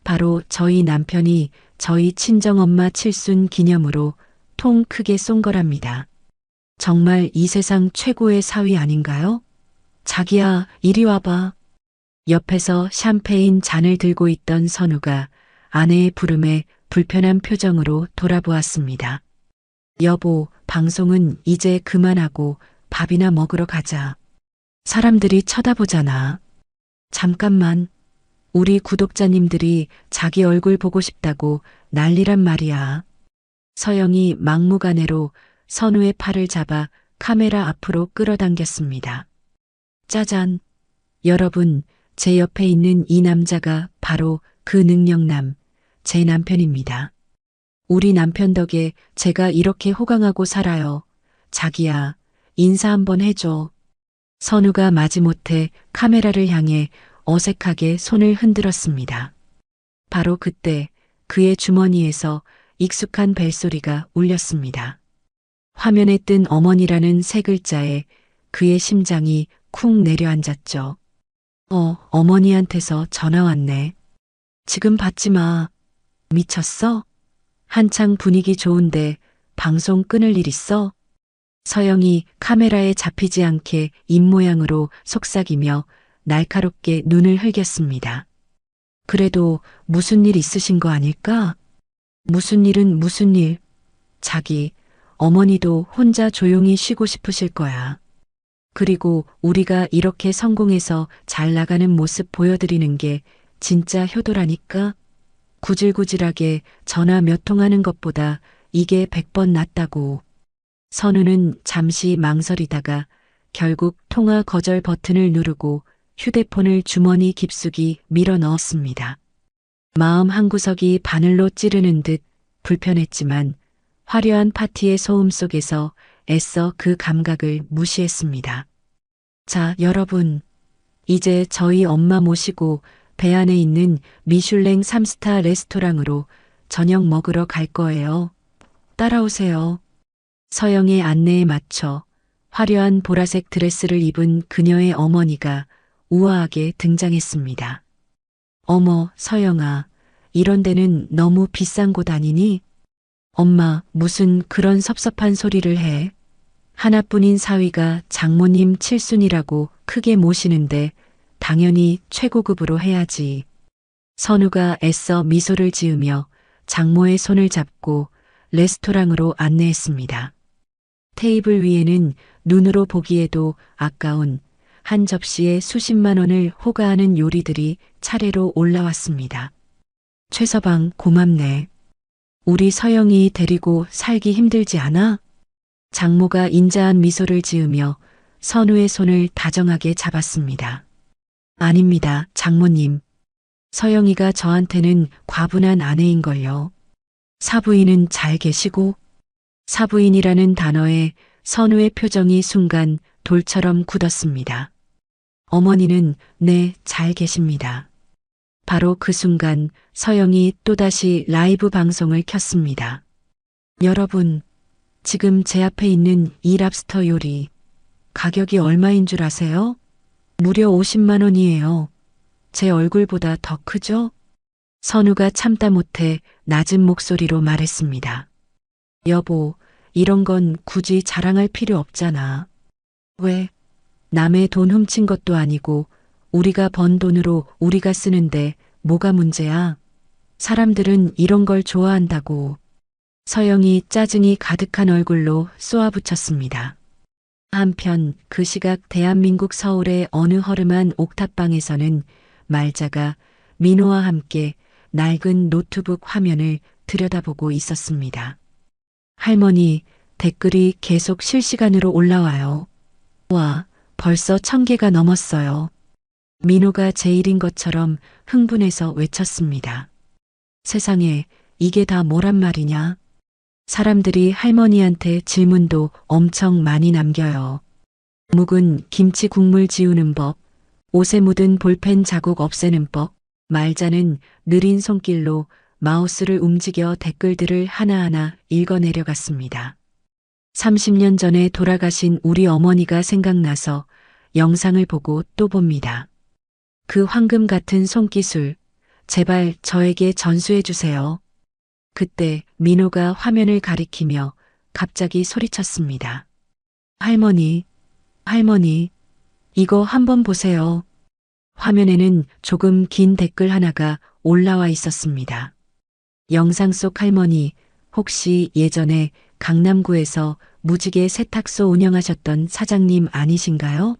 바로 저희 남편이 저희 친정엄마 칠순 기념으로 통 크게 쏜 거랍니다. 정말 이 세상 최고의 사위 아닌가요? 자기야, 이리 와봐. 옆에서 샴페인 잔을 들고 있던 선우가 아내의 부름에 불편한 표정으로 돌아보았습니다. 여보, 방송은 이제 그만하고 밥이나 먹으러 가자. 사람들이 쳐다보잖아. 잠깐만. 우리 구독자님들이 자기 얼굴 보고 싶다고 난리란 말이야. 서영이 막무가내로 선우의 팔을 잡아 카메라 앞으로 끌어당겼습니다. 짜잔. 여러분, 제 옆에 있는 이 남자가 바로 그 능력남, 제 남편입니다. 우리 남편 덕에 제가 이렇게 호강하고 살아요. 자기야, 인사 한번 해줘. 선우가 마지못해 카메라를 향해 어색하게 손을 흔들었습니다. 바로 그때 그의 주머니에서 익숙한 벨소리가 울렸습니다. 화면에 뜬 어머니라는 세 글자에 그의 심장이 쿵 내려앉았죠. 어머니한테서 전화 왔네. 지금 받지 마. 미쳤어? 한창 분위기 좋은데 방송 끊을 일 있어? 서영이 카메라에 잡히지 않게 입모양으로 속삭이며 날카롭게 눈을 흘겼습니다. 그래도 무슨 일 있으신 거 아닐까? 무슨 일은 무슨 일? 자기, 어머니도 혼자 조용히 쉬고 싶으실 거야. 그리고 우리가 이렇게 성공해서 잘 나가는 모습 보여드리는 게 진짜 효도라니까? 구질구질하게 전화 몇 통 하는 것보다 이게 100번 낫다고. 선우는 잠시 망설이다가 결국 통화 거절 버튼을 누르고 휴대폰을 주머니 깊숙이 밀어 넣었습니다. 마음 한구석이 바늘로 찌르는 듯 불편했지만 화려한 파티의 소음 속에서 애써 그 감각을 무시했습니다. 자, 여러분. 이제 저희 엄마 모시고 배 안에 있는 미슐랭 3스타 레스토랑으로 저녁 먹으러 갈 거예요. 따라오세요. 서영의 안내에 맞춰 화려한 보라색 드레스를 입은 그녀의 어머니가 우아하게 등장했습니다. 어머, 서영아, 이런 데는 너무 비싼 곳 아니니? 엄마, 무슨 그런 섭섭한 소리를 해. 하나뿐인 사위가 장모님 칠순이라고 크게 모시는데 당연히 최고급으로 해야지. 선우가 애써 미소를 지으며 장모의 손을 잡고 레스토랑으로 안내했습니다. 테이블 위에는 눈으로 보기에도 아까운 한 접시에 수십만 원을 호가하는 요리들이 차례로 올라왔습니다. 최서방, 고맙네. 우리 서영이 데리고 살기 힘들지 않아? 장모가 인자한 미소를 지으며 선우의 손을 다정하게 잡았습니다. 아닙니다, 장모님. 서영이가 저한테는 과분한 아내인걸요. 사부인은 잘 계시고? 사부인이라는 단어에 선우의 표정이 순간 돌처럼 굳었습니다. 어머니는 네, 잘 계십니다. 바로 그 순간 서영이 또다시 라이브 방송을 켰습니다. 여러분, 지금 제 앞에 있는 이 랍스터 요리, 가격이 얼마인 줄 아세요? 무려 50만 원이에요. 제 얼굴보다 더 크죠? 선우가 참다 못해 낮은 목소리로 말했습니다. 여보, 이런 건 굳이 자랑할 필요 없잖아. 왜? 남의 돈 훔친 것도 아니고 우리가 번 돈으로 우리가 쓰는데 뭐가 문제야? 사람들은 이런 걸 좋아한다고. 서영이 짜증이 가득한 얼굴로 쏘아붙였습니다. 한편 그 시각 대한민국 서울의 어느 허름한 옥탑방에서는 말자가 민호와 함께 낡은 노트북 화면을 들여다보고 있었습니다. 할머니, 댓글이 계속 실시간으로 올라와요. 와, 벌써 1000개가 넘었어요. 민호가 제일인 것처럼 흥분해서 외쳤습니다. 세상에, 이게 다 뭐란 말이냐? 사람들이 할머니한테 질문도 엄청 많이 남겨요. 묵은 김치 국물 지우는 법, 옷에 묻은 볼펜 자국 없애는 법, 말자는 느린 손길로 마우스를 움직여 댓글들을 하나하나 읽어내려갔습니다. 30년 전에 돌아가신 우리 어머니가 생각나서 영상을 보고 또 봅니다. 그 황금 같은 손기술, 제발 저에게 전수해 주세요. 그때 민호가 화면을 가리키며 갑자기 소리쳤습니다. 할머니, 할머니, 이거 한번 보세요. 화면에는 조금 긴 댓글 하나가 올라와 있었습니다. 영상 속 할머니, 혹시 예전에 강남구에서 무지개 세탁소 운영하셨던 사장님 아니신가요?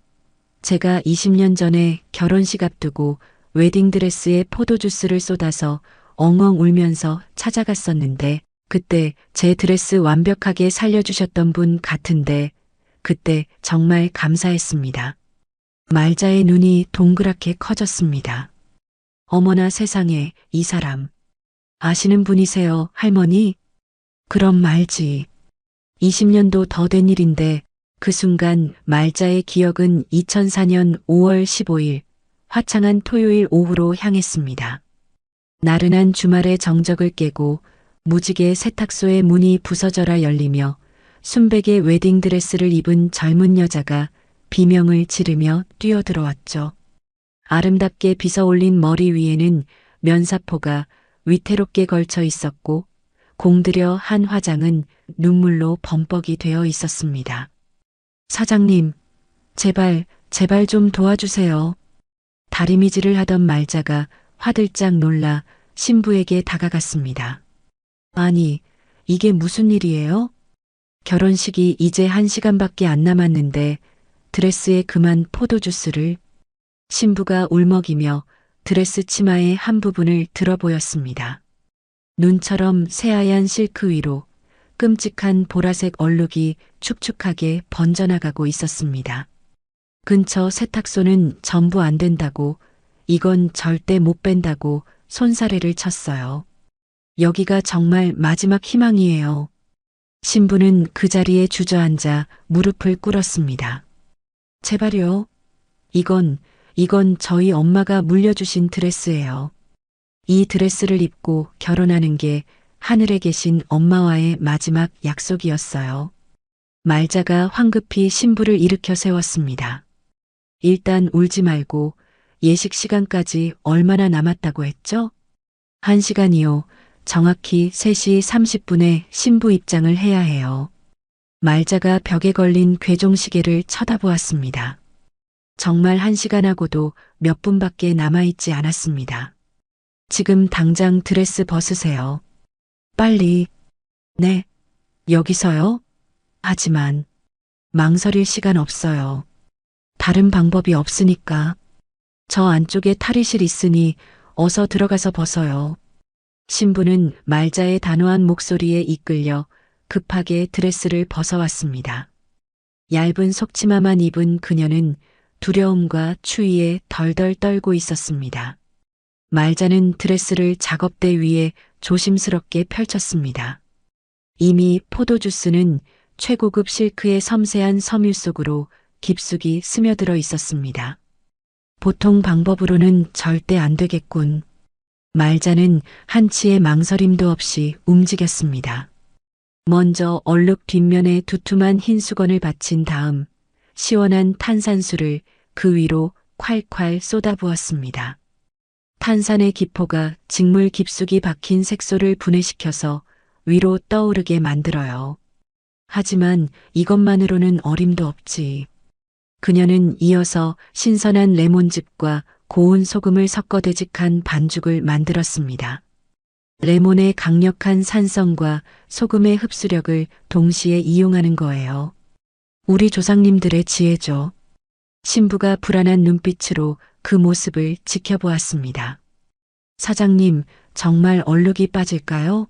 제가 20년 전에 결혼식 앞두고 웨딩드레스에 포도주스를 쏟아서 엉엉 울면서 찾아갔었는데 그때 제 드레스 완벽하게 살려주셨던 분 같은데 그때 정말 감사했습니다. 말자의 눈이 동그랗게 커졌습니다. 어머나 세상에, 이 사람. 아시는 분이세요, 할머니? 그럼 말지. 20년도 더 된 일인데 그 순간 말자의 기억은 2004년 5월 15일 화창한 토요일 오후로 향했습니다. 나른한 주말의 정적을 깨고 무지개 세탁소의 문이 부서져라 열리며 순백의 웨딩드레스를 입은 젊은 여자가 비명을 지르며 뛰어들어왔죠. 아름답게 빗어올린 머리 위에는 면사포가 위태롭게 걸쳐 있었고 공들여 한 화장은 눈물로 범벅이 되어 있었습니다. 사장님, 제발 좀 도와주세요. 다리미질을 하던 말자가 화들짝 놀라 신부에게 다가갔습니다. 아니, 이게 무슨 일이에요? 결혼식이 이제 1시간밖에 안 남았는데 드레스에 그만 포도주스를. 신부가 울먹이며 드레스 치마의 한 부분을 들어 보였습니다. 눈처럼 새하얀 실크 위로 끔찍한 보라색 얼룩이 축축하게 번져나가고 있었습니다. 근처 세탁소는 전부 안 된다고, 이건 절대 못 뺀다고 손사래를 쳤어요. 여기가 정말 마지막 희망이에요. 신부는 그 자리에 주저앉아 무릎을 꿇었습니다. 제발요. 이건 저희 엄마가 물려주신 드레스예요. 이 드레스를 입고 결혼하는 게 하늘에 계신 엄마와의 마지막 약속이었어요. 말자가 황급히 신부를 일으켜 세웠습니다. 일단 울지 말고 예식 시간까지 얼마나 남았다고 했죠? 1시간이요. 정확히 3시 30분에 신부 입장을 해야 해요. 말자가 벽에 걸린 괴종시계를 쳐다보았습니다. 정말 1시간하고도 몇 분밖에 남아있지 않았습니다. 지금 당장 드레스 벗으세요. 빨리. 네. 여기서요? 하지만 망설일 시간 없어요. 다른 방법이 없으니까. 저 안쪽에 탈의실 있으니 어서 들어가서 벗어요. 신부는 말자의 단호한 목소리에 이끌려 급하게 드레스를 벗어왔습니다. 얇은 속치마만 입은 그녀는 두려움과 추위에 덜덜 떨고 있었습니다. 말자는 드레스를 작업대 위에 조심스럽게 펼쳤습니다. 이미 포도주스는 최고급 실크의 섬세한 섬유 속으로 깊숙이 스며들어 있었습니다. 보통 방법으로는 절대 안 되겠군. 말자는 한치의 망설임도 없이 움직였습니다. 먼저 얼룩 뒷면에 두툼한 흰 수건을 받친 다음 시원한 탄산수를 그 위로 콸콸 쏟아부었습니다. 탄산의 기포가 직물 깊숙이 박힌 색소를 분해시켜서 위로 떠오르게 만들어요. 하지만 이것만으로는 어림도 없지. 그녀는 이어서 신선한 레몬즙과 고운 소금을 섞어 되직한 반죽을 만들었습니다. 레몬의 강력한 산성과 소금의 흡수력을 동시에 이용하는 거예요. 우리 조상님들의 지혜죠. 신부가 불안한 눈빛으로 그 모습을 지켜보았습니다. 사장님, 정말 얼룩이 빠질까요?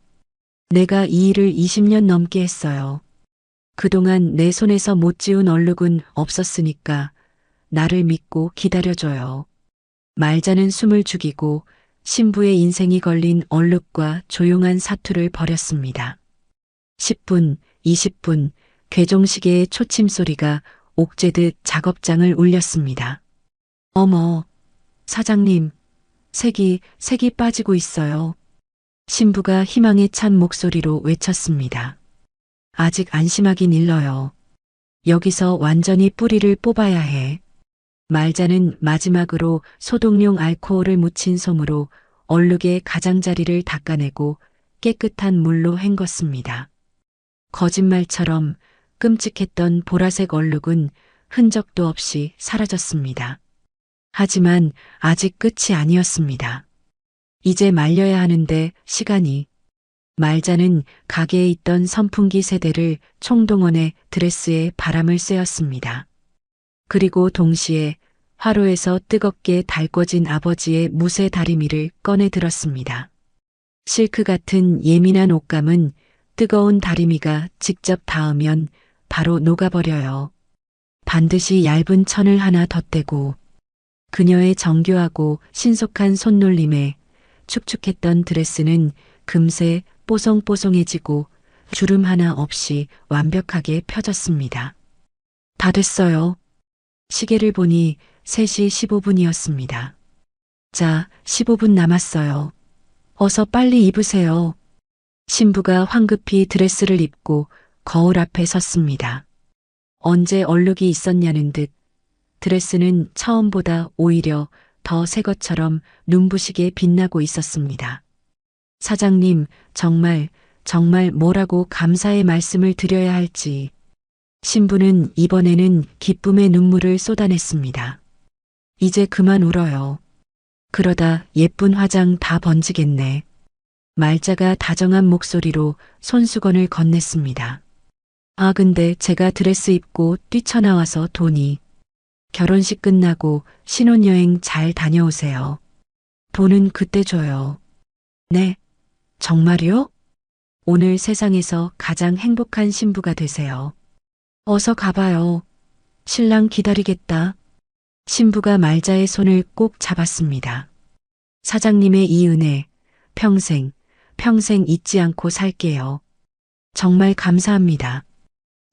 내가 이 일을 20년 넘게 했어요. 그동안 내 손에서 못 지운 얼룩은 없었으니까 나를 믿고 기다려줘요. 말자는 숨을 죽이고 신부의 인생이 걸린 얼룩과 조용한 사투를 벌였습니다. 10분, 20분, 괴종시계의 초침 소리가 옥죄듯 작업장을 울렸습니다. 어머, 사장님, 색이 빠지고 있어요. 신부가 희망에 찬 목소리로 외쳤습니다. 아직 안심하긴 일러요. 여기서 완전히 뿌리를 뽑아야 해. 말자는 마지막으로 소독용 알코올을 묻힌 솜으로 얼룩의 가장자리를 닦아내고 깨끗한 물로 헹궜습니다. 거짓말처럼 끔찍했던 보라색 얼룩은 흔적도 없이 사라졌습니다. 하지만 아직 끝이 아니었습니다. 이제 말려야 하는데 시간이. 말자는 가게에 있던 선풍기 세대를 총동원해 드레스에 바람을 쐬었습니다. 그리고 동시에 화로에서 뜨겁게 달궈진 아버지의 무쇠 다리미를 꺼내 들었습니다. 실크 같은 예민한 옷감은 뜨거운 다리미가 직접 닿으면 바로 녹아버려요. 반드시 얇은 천을 하나 덧대고 그녀의 정교하고 신속한 손놀림에 축축했던 드레스는 금세 뽀송뽀송해지고 주름 하나 없이 완벽하게 펴졌습니다. 다 됐어요. 시계를 보니 3시 15분이었습니다. 자, 15분 남았어요. 어서 빨리 입으세요. 신부가 황급히 드레스를 입고 거울 앞에 섰습니다. 언제 얼룩이 있었냐는 듯 드레스는 처음보다 오히려 더 새 것처럼 눈부시게 빛나고 있었습니다. 사장님, 정말 뭐라고 감사의 말씀을 드려야 할지. 신부는 이번에는 기쁨의 눈물을 쏟아냈습니다. 이제 그만 울어요. 그러다 예쁜 화장 다 번지겠네. 말자가 다정한 목소리로 손수건을 건넸습니다. 아, 근데 제가 드레스 입고 뛰쳐나와서 돈이. 결혼식 끝나고 신혼여행 잘 다녀오세요. 돈은 그때 줘요. 네, 정말요? 오늘 세상에서 가장 행복한 신부가 되세요. 어서 가봐요. 신랑 기다리겠다. 신부가 말자의 손을 꼭 잡았습니다. 사장님의 이 은혜, 평생 잊지 않고 살게요. 정말 감사합니다.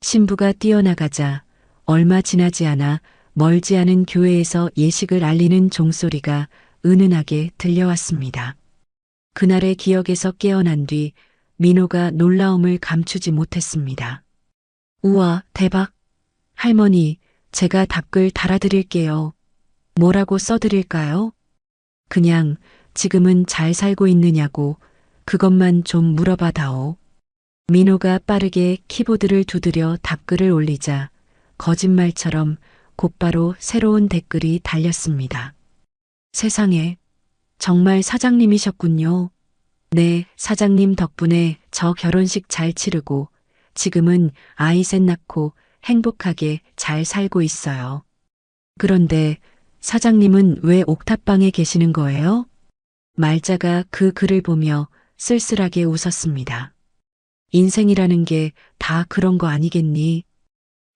신부가 뛰어나가자 얼마 지나지 않아 멀지 않은 교회에서 예식을 알리는 종소리가 은은하게 들려왔습니다. 그날의 기억에서 깨어난 뒤 민호가 놀라움을 감추지 못했습니다. 우와, 대박. 할머니, 제가 답글 달아드릴게요. 뭐라고 써드릴까요? 그냥 지금은 잘 살고 있느냐고 그것만 좀 물어봐다오. 민호가 빠르게 키보드를 두드려 답글을 올리자 거짓말처럼 곧바로 새로운 댓글이 달렸습니다. 세상에, 정말 사장님이셨군요. 네, 사장님 덕분에 저 결혼식 잘 치르고 지금은 아이 셋 낳고 행복하게 잘 살고 있어요. 그런데 사장님은 왜 옥탑방에 계시는 거예요? 말자가 그 글을 보며 쓸쓸하게 웃었습니다. 인생이라는 게 다 그런 거 아니겠니?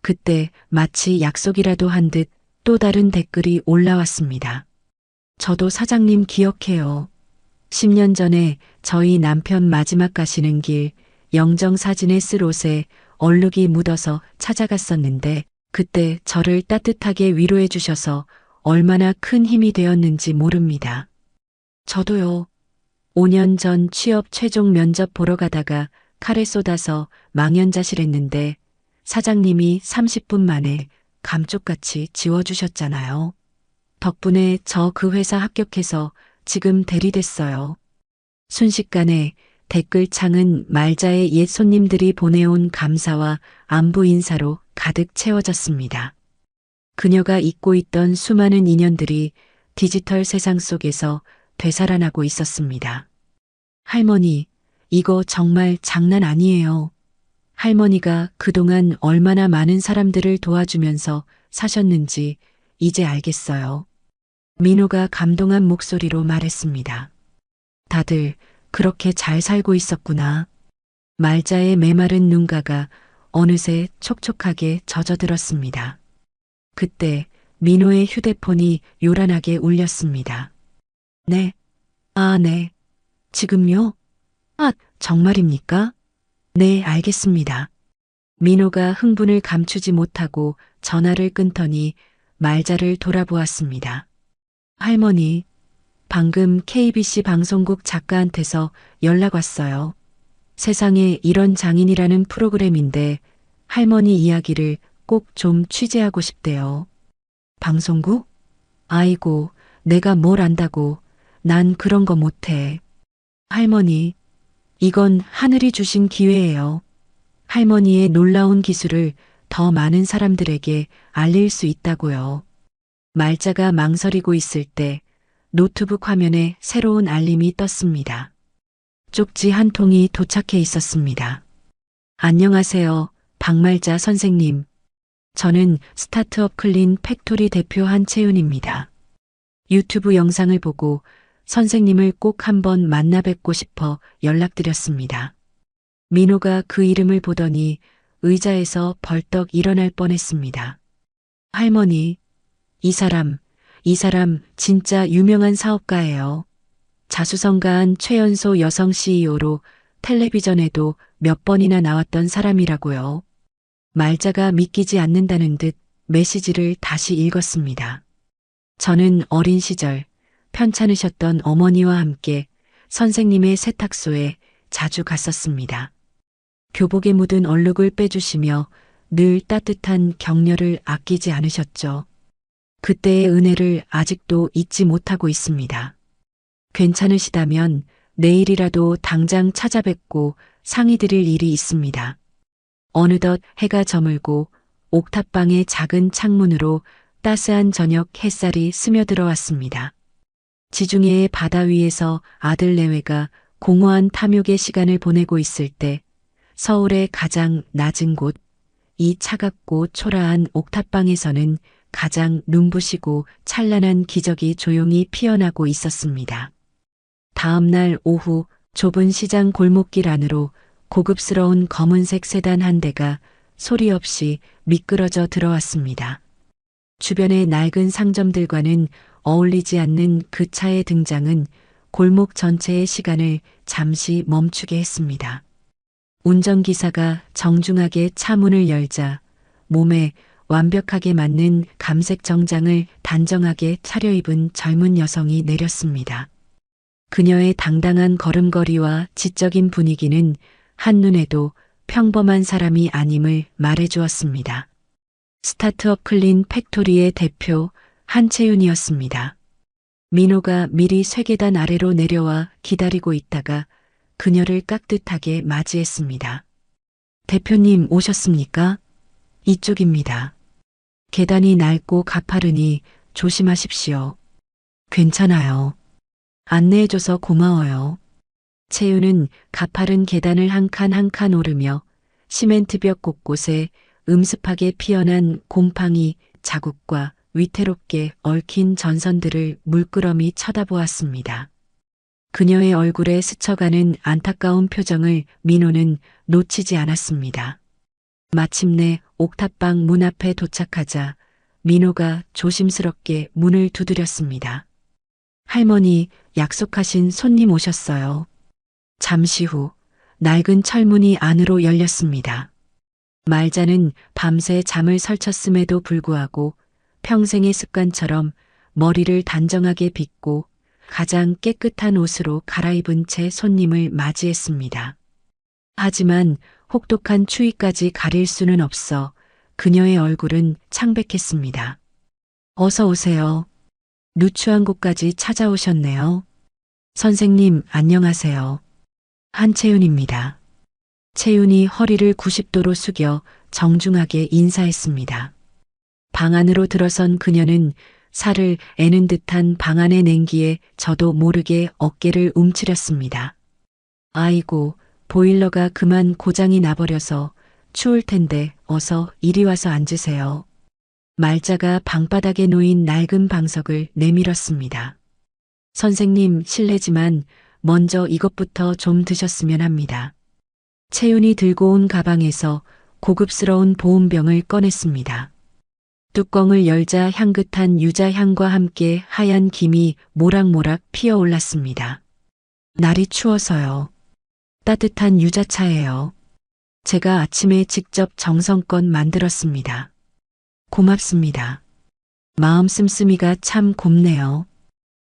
그때 마치 약속이라도 한 듯 또 다른 댓글이 올라왔습니다. 저도 사장님 기억해요. 10년 전에 저희 남편 마지막 가시는 길 영정 사진에 쓸 옷에 얼룩이 묻어서 찾아갔었는데 그때 저를 따뜻하게 위로해 주셔서 얼마나 큰 힘이 되었는지 모릅니다. 저도요. 5년 전 취업 최종 면접 보러 가다가 칼에 쏟아서 망연자실했는데 사장님이 30분 만에 감쪽같이 지워주셨잖아요. 덕분에 저 그 회사 합격해서 지금 대리됐어요. 순식간에 댓글창은 말자의 옛 손님들이 보내온 감사와 안부 인사로 가득 채워졌습니다. 그녀가 잊고 있던 수많은 인연들이 디지털 세상 속에서 되살아나고 있었습니다. 할머니, 이거 정말 장난 아니에요. 할머니가 그동안 얼마나 많은 사람들을 도와주면서 사셨는지 이제 알겠어요. 민호가 감동한 목소리로 말했습니다. 다들 그렇게 잘 살고 있었구나. 말자의 메마른 눈가가 어느새 촉촉하게 젖어들었습니다. 그때 민호의 휴대폰이 요란하게 울렸습니다. 네. 아, 네. 지금요? 아, 정말입니까? 네, 알겠습니다. 민호가 흥분을 감추지 못하고 전화를 끊더니 말자를 돌아보았습니다. 할머니, 방금 KBC 방송국 작가한테서 연락 왔어요. 세상에 이런 장인이라는 프로그램인데 할머니 이야기를 꼭 좀 취재하고 싶대요. 방송국? 아이고, 내가 뭘 안다고. 난 그런 거 못해. 할머니, 이건 하늘이 주신 기회예요. 할머니의 놀라운 기술을 더 많은 사람들에게 알릴 수 있다고요. 말자가 망설이고 있을 때 노트북 화면에 새로운 알림이 떴습니다. 쪽지 한 통이 도착해 있었습니다. 안녕하세요, 박말자 선생님. 저는 스타트업 클린 팩토리 대표 한채윤입니다. 유튜브 영상을 보고 선생님을 꼭 한번 만나 뵙고 싶어 연락드렸습니다. 민호가 그 이름을 보더니 의자에서 벌떡 일어날 뻔했습니다. 할머니, 이 사람 진짜 유명한 사업가예요. 자수성가한 최연소 여성 CEO로 텔레비전에도 몇 번이나 나왔던 사람이라고요. 말자가 믿기지 않는다는 듯 메시지를 다시 읽었습니다. 저는 어린 시절 편찮으셨던 어머니와 함께 선생님의 세탁소에 자주 갔었습니다. 교복에 묻은 얼룩을 빼주시며 늘 따뜻한 격려를 아끼지 않으셨죠. 그때의 은혜를 아직도 잊지 못하고 있습니다. 괜찮으시다면 내일이라도 당장 찾아뵙고 상의 드릴 일이 있습니다. 어느덧 해가 저물고 옥탑방의 작은 창문으로 따스한 저녁 햇살이 스며들어 왔습니다. 지중해의 바다 위에서 아들 내외가 공허한 탐욕의 시간을 보내고 있을 때 서울의 가장 낮은 곳, 이 차갑고 초라한 옥탑방에서는 가장 눈부시고 찬란한 기적이 조용히 피어나고 있었습니다. 다음 날 오후 좁은 시장 골목길 안으로 고급스러운 검은색 세단 한 대가 소리 없이 미끄러져 들어왔습니다. 주변의 낡은 상점들과는 어울리지 않는 그 차의 등장은 골목 전체의 시간을 잠시 멈추게 했습니다. 운전기사가 정중하게 차 문을 열자 몸에 완벽하게 맞는 감색 정장을 단정하게 차려입은 젊은 여성이 내렸습니다. 그녀의 당당한 걸음걸이와 지적인 분위기는 한눈에도 평범한 사람이 아님을 말해주었습니다. 스타트업 클린 팩토리의 대표 한채윤이었습니다. 민호가 미리 쇠계단 아래로 내려와 기다리고 있다가 그녀를 깍듯하게 맞이했습니다. 대표님 오셨습니까? 이쪽입니다. 계단이 낡고 가파르니 조심하십시오. 괜찮아요. 안내해줘서 고마워요. 채윤은 가파른 계단을 한 칸 한 칸 오르며 시멘트벽 곳곳에 음습하게 피어난 곰팡이 자국과 위태롭게 얽힌 전선들을 물끄러미 쳐다보았습니다. 그녀의 얼굴에 스쳐가는 안타까운 표정을 민호는 놓치지 않았습니다. 마침내 옥탑방 문 앞에 도착하자 민호가 조심스럽게 문을 두드렸습니다. 할머니, 약속하신 손님 오셨어요. 잠시 후 낡은 철문이 안으로 열렸습니다. 말자는 밤새 잠을 설쳤음에도 불구하고 평생의 습관처럼 머리를 단정하게 빗고 가장 깨끗한 옷으로 갈아입은 채 손님을 맞이했습니다. 하지만 혹독한 추위까지 가릴 수는 없어 그녀의 얼굴은 창백했습니다. 어서 오세요. 누추한 곳까지 찾아오셨네요. 선생님, 안녕하세요. 한채윤입니다. 채윤이 허리를 90도로 숙여 정중하게 인사했습니다. 방 안으로 들어선 그녀는 살을 애는 듯한 방 안의 냉기에 저도 모르게 어깨를 움츠렸습니다. 아이고, 보일러가 그만 고장이 나버려서 추울 텐데 어서 이리 와서 앉으세요. 말자가 방바닥에 놓인 낡은 방석을 내밀었습니다. 선생님, 실례지만 먼저 이것부터 좀 드셨으면 합니다. 채윤이 들고 온 가방에서 고급스러운 보온병을 꺼냈습니다. 뚜껑을 열자 향긋한 유자향과 함께 하얀 김이 모락모락 피어올랐습니다. 날이 추워서요. 따뜻한 유자차예요. 제가 아침에 직접 정성껏 만들었습니다. 고맙습니다. 마음 씀씀이가 참 곱네요.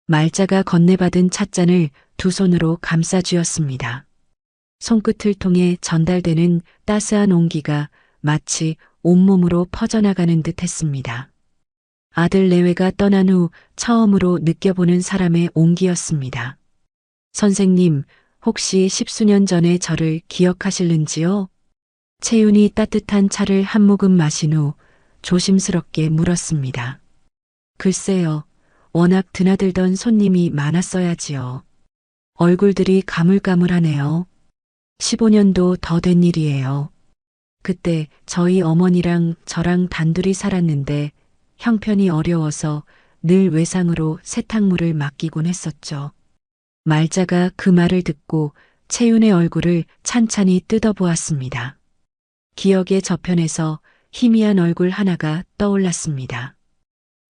말자가 건네받은 찻잔을 두 손으로 감싸 쥐었습니다. 손끝을 통해 전달되는 따스한 온기가 마치 온몸으로 퍼져나가는 듯 했습니다. 아들 내외가 떠난 후 처음으로 느껴보는 사람의 온기였습니다. 선생님, 혹시 10수년 전의 저를 기억하실는지요? 채윤이 따뜻한 차를 한 모금 마신 후 조심스럽게 물었습니다. 글쎄요, 워낙 드나들던 손님이 많았어야지요. 얼굴들이 가물가물하네요. 15년도 더 된 일이에요. 그때 저희 어머니랑 저랑 단둘이 살았는데 형편이 어려워서 늘 외상으로 세탁물을 맡기곤 했었죠. 말자가 그 말을 듣고 채윤의 얼굴을 찬찬히 뜯어보았습니다. 기억의 저편에서 희미한 얼굴 하나가 떠올랐습니다.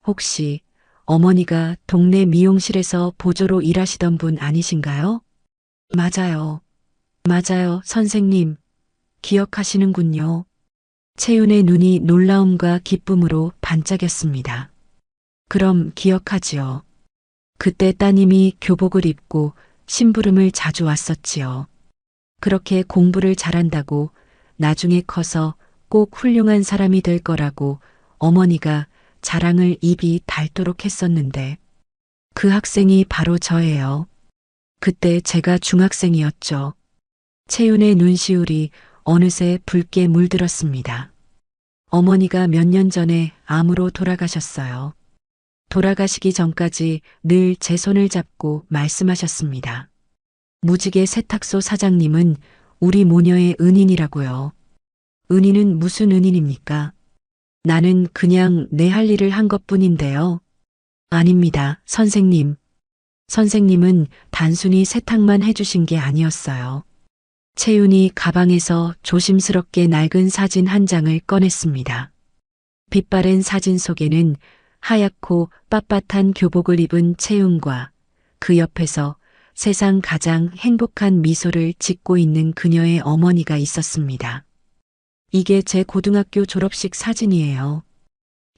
혹시 어머니가 동네 미용실에서 보조로 일하시던 분 아니신가요? 맞아요. 맞아요, 선생님. 기억하시는군요. 채윤의 눈이 놀라움과 기쁨으로 반짝였습니다. 그럼 기억하지요. 그때 따님이 교복을 입고 심부름을 자주 왔었지요. 그렇게 공부를 잘한다고 나중에 커서 꼭 훌륭한 사람이 될 거라고 어머니가 자랑을 입이 닳도록 했었는데 그 학생이 바로 저예요. 그때 제가 중학생이었죠. 채윤의 눈시울이 어느새 붉게 물들었습니다. 어머니가 몇 년 전에 암으로 돌아가셨어요. 돌아가시기 전까지 늘 제 손을 잡고 말씀하셨습니다. 무지개 세탁소 사장님은 우리 모녀의 은인이라고요. 은인은 무슨 은인입니까? 나는 그냥 내 할 일을 한 것뿐인데요. 아닙니다, 선생님. 선생님은 단순히 세탁만 해주신 게 아니었어요. 채윤이 가방에서 조심스럽게 낡은 사진 한 장을 꺼냈습니다. 빛바랜 사진 속에는 하얗고 빳빳한 교복을 입은 채윤과 그 옆에서 세상 가장 행복한 미소를 짓고 있는 그녀의 어머니가 있었습니다. 이게 제 고등학교 졸업식 사진이에요.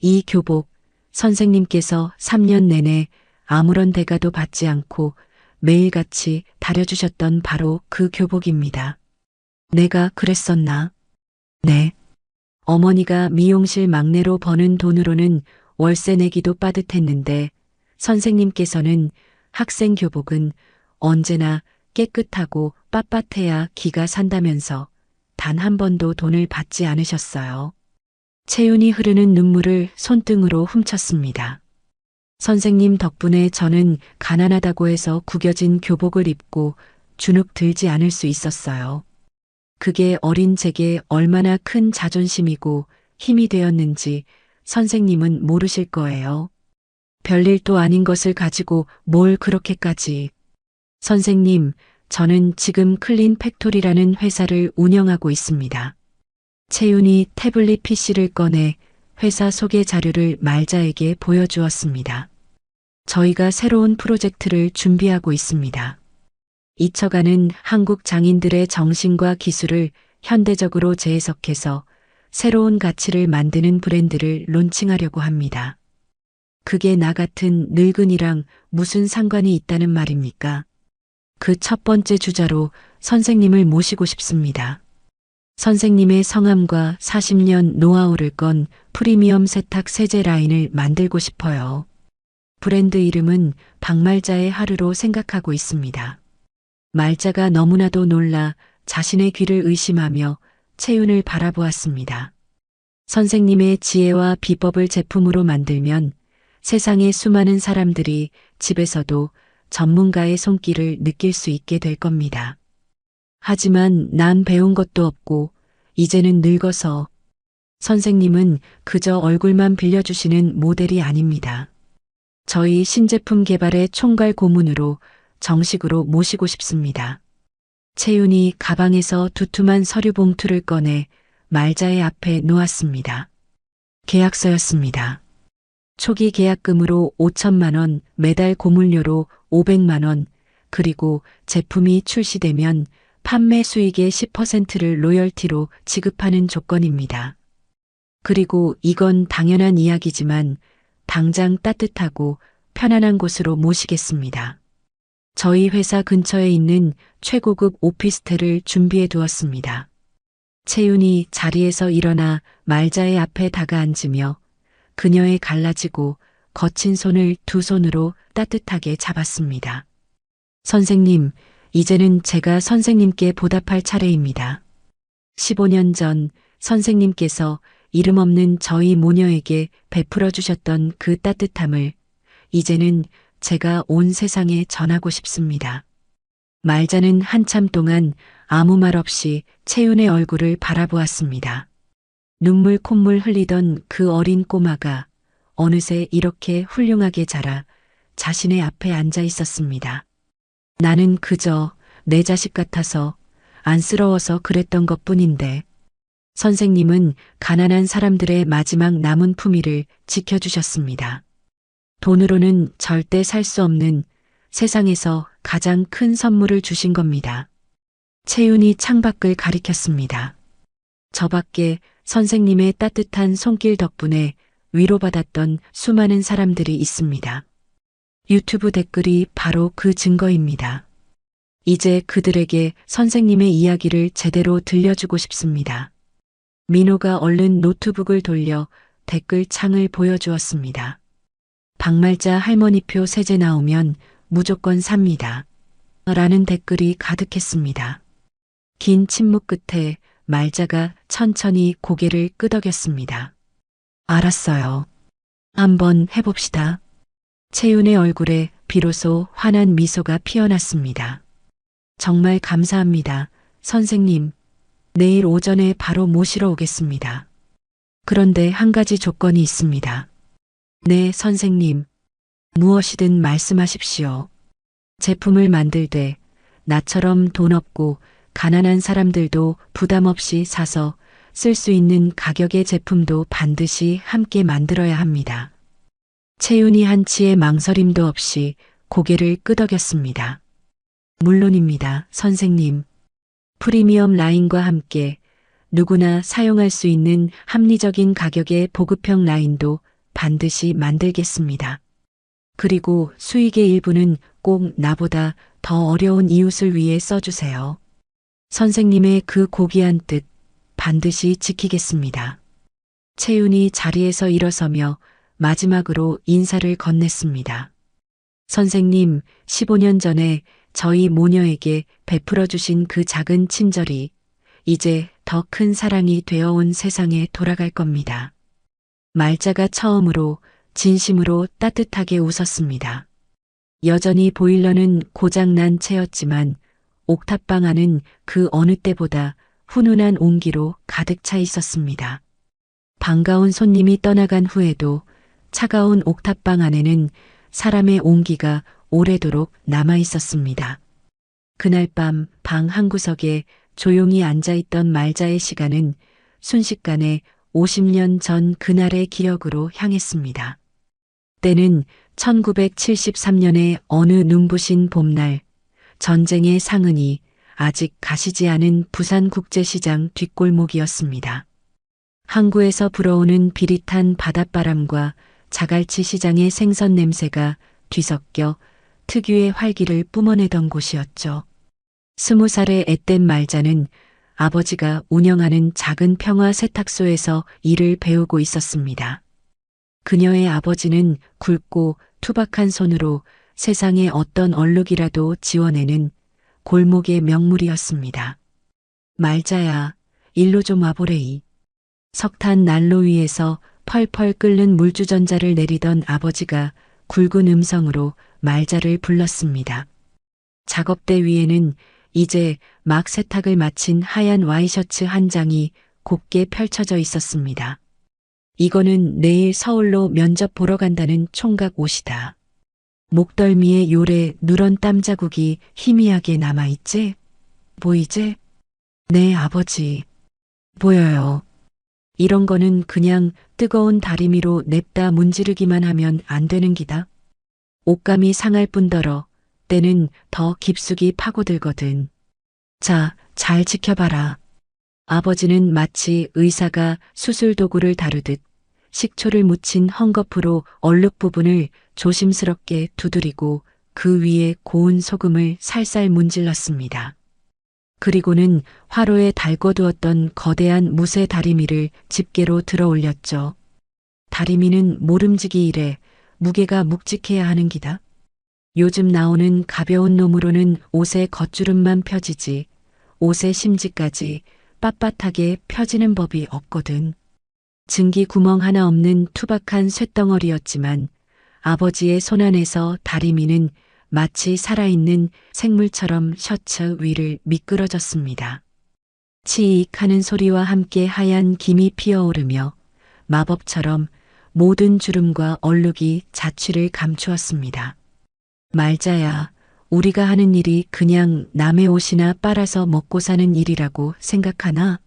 이 교복, 선생님께서 3년 내내 아무런 대가도 받지 않고 매일같이 다려주셨던 바로 그 교복입니다. 내가 그랬었나? 네. 어머니가 미용실 막내로 버는 돈으로는 월세 내기도 빠듯했는데 선생님께서는 학생 교복은 언제나 깨끗하고 빳빳해야 기가 산다면서 단 한 번도 돈을 받지 않으셨어요. 채윤이 흐르는 눈물을 손등으로 훔쳤습니다. 선생님 덕분에 저는 가난하다고 해서 구겨진 교복을 입고 주눅 들지 않을 수 있었어요. 그게 어린 제게 얼마나 큰 자존심이고 힘이 되었는지 선생님은 모르실 거예요. 별일도 아닌 것을 가지고 뭘 그렇게까지. 선생님, 저는 지금 클린 팩토리라는 회사를 운영하고 있습니다. 채윤이 태블릿 PC를 꺼내 회사 소개 자료를 말자에게 보여주었습니다. 저희가 새로운 프로젝트를 준비하고 있습니다. 이처가는 한국 장인들의 정신과 기술을 현대적으로 재해석해서 새로운 가치를 만드는 브랜드를 론칭하려고 합니다. 그게 나 같은 늙은이랑 무슨 상관이 있다는 말입니까? 그 첫 번째 주자로 선생님을 모시고 싶습니다. 선생님의 성함과 40년 노하우를 건 프리미엄 세탁 세제 라인을 만들고 싶어요. 브랜드 이름은 박말자의 하루로 생각하고 있습니다. 말자가 너무나도 놀라 자신의 귀를 의심하며 채윤을 바라보았습니다. 선생님의 지혜와 비법을 제품으로 만들면 세상의 수많은 사람들이 집에서도 전문가의 손길을 느낄 수 있게 될 겁니다. 하지만 난 배운 것도 없고 이제는 늙어서 선생님은 그저 얼굴만 빌려주시는 모델이 아닙니다. 저희 신제품 개발의 총괄 고문으로 정식으로 모시고 싶습니다. 채윤이 가방에서 두툼한 서류 봉투를 꺼내 말자의 앞에 놓았습니다. 계약서였습니다. 초기 계약금으로 5천만 원, 매달 고물료로 500만 원, 그리고 제품이 출시되면 판매 수익의 10%를 로열티로 지급하는 조건입니다. 그리고 이건 당연한 이야기지만 당장 따뜻하고 편안한 곳으로 모시겠습니다. 저희 회사 근처에 있는 최고급 오피스텔을 준비해 두었습니다. 채윤이 자리에서 일어나 말자의 앞에 다가앉으며 그녀의 갈라지고 거친 손을 두 손으로 따뜻하게 잡았습니다. 선생님, 이제는 제가 선생님께 보답할 차례입니다. 15년 전 선생님께서 이름 없는 저희 모녀에게 베풀어 주셨던 그 따뜻함을 이제는 제가 온 세상에 전하고 싶습니다. 말자는 한참 동안 아무 말 없이 채윤의 얼굴을 바라보았습니다. 눈물 콧물 흘리던 그 어린 꼬마가 어느새 이렇게 훌륭하게 자라 자신의 앞에 앉아 있었습니다. 나는 그저 내 자식 같아서 안쓰러워서 그랬던 것뿐인데 선생님은 가난한 사람들의 마지막 남은 품위를 지켜주셨습니다. 돈으로는 절대 살 수 없는 세상에서 가장 큰 선물을 주신 겁니다. 채윤이 창밖을 가리켰습니다. 저 밖에 선생님의 따뜻한 손길 덕분에 위로받았던 수많은 사람들이 있습니다. 유튜브 댓글이 바로 그 증거입니다. 이제 그들에게 선생님의 이야기를 제대로 들려주고 싶습니다. 민호가 얼른 노트북을 돌려 댓글 창을 보여주었습니다. 박말자 할머니표 세제 나오면 무조건 삽니다. 라는 댓글이 가득했습니다. 긴 침묵 끝에 말자가 천천히 고개를 끄덕였습니다. 알았어요. 한번 해봅시다. 채윤의 얼굴에 비로소 환한 미소가 피어났습니다. 정말 감사합니다, 선생님. 내일 오전에 바로 모시러 오겠습니다. 그런데 한 가지 조건이 있습니다. 네, 선생님. 무엇이든 말씀하십시오. 제품을 만들되 나처럼 돈 없고 가난한 사람들도 부담 없이 사서 쓸 수 있는 가격의 제품도 반드시 함께 만들어야 합니다. 채윤이 한치의 망설임도 없이 고개를 끄덕였습니다. 물론입니다, 선생님. 프리미엄 라인과 함께 누구나 사용할 수 있는 합리적인 가격의 보급형 라인도 반드시 만들겠습니다. 그리고 수익의 일부는 꼭 나보다 더 어려운 이웃을 위해 써주세요. 선생님의 그 고귀한 뜻 반드시 지키겠습니다. 채윤이 자리에서 일어서며 마지막으로 인사를 건넸습니다. 선생님, 15년 전에 저희 모녀에게 베풀어 주신 그 작은 친절이 이제 더 큰 사랑이 되어온 세상에 돌아갈 겁니다. 말자가 처음으로 진심으로 따뜻하게 웃었습니다. 여전히 보일러는 고장난 채였지만 옥탑방 안은 그 어느 때보다 훈훈한 온기로 가득 차 있었습니다. 반가운 손님이 떠나간 후에도 차가운 옥탑방 안에는 사람의 온기가 오래도록 남아 있었습니다. 그날 밤 방 한구석에 조용히 앉아있던 말자의 시간은 순식간에 50년 전 그날의 기억으로 향했습니다. 때는 1973년의 어느 눈부신 봄날, 전쟁의 상흔이 아직 가시지 않은 부산국제시장 뒷골목이었습니다. 항구에서 불어오는 비릿한 바닷바람과 자갈치 시장의 생선 냄새가 뒤섞여 특유의 활기를 뿜어내던 곳이었죠. 20살의 앳된 말자는 아버지가 운영하는 작은 평화 세탁소에서 일을 배우고 있었습니다. 그녀의 아버지는 굵고 투박한 손으로 세상의 어떤 얼룩이라도 지워내는 골목의 명물이었습니다. 말자야, 일로 좀 와보래이. 석탄 난로 위에서 펄펄 끓는 물주전자를 내리던 아버지가 굵은 음성으로 말자를 불렀습니다. 작업대 위에는 이제 막 세탁을 마친 하얀 와이셔츠 한 장이 곱게 펼쳐져 있었습니다. 이거는 내일 서울로 면접 보러 간다는 총각 옷이다. 목덜미에 요래 누런 땀 자국이 희미하게 남아있지? 보이지? 네, 아버지. 보여요. 이런 거는 그냥 뜨거운 다리미로 냅다 문지르기만 하면 안 되는 기다. 옷감이 상할 뿐더러 때는 더 깊숙이 파고들거든. 자, 잘 지켜봐라. 아버지는 마치 의사가 수술 도구를 다루듯 식초를 묻힌 헝겊으로 얼룩 부분을 조심스럽게 두드리고 그 위에 고운 소금을 살살 문질렀습니다. 그리고는 화로에 달궈두었던 거대한 무쇠 다리미를 집게로 들어 올렸죠. 다리미는 모름지기 이래 무게가 묵직해야 하는 기다. 요즘 나오는 가벼운 놈으로는 옷의 겉주름만 펴지지 옷의 심지까지 빳빳하게 펴지는 법이 없거든. 증기 구멍 하나 없는 투박한 쇳덩어리였지만 아버지의 손안에서 다리미는 마치 살아있는 생물처럼 셔츠 위를 미끄러졌습니다. 치익 하는 소리와 함께 하얀 김이 피어오르며 마법처럼 모든 주름과 얼룩이 자취를 감추었습니다. 말자야, 우리가 하는 일이 그냥 남의 옷이나 빨아서 먹고 사는 일이라고 생각하나?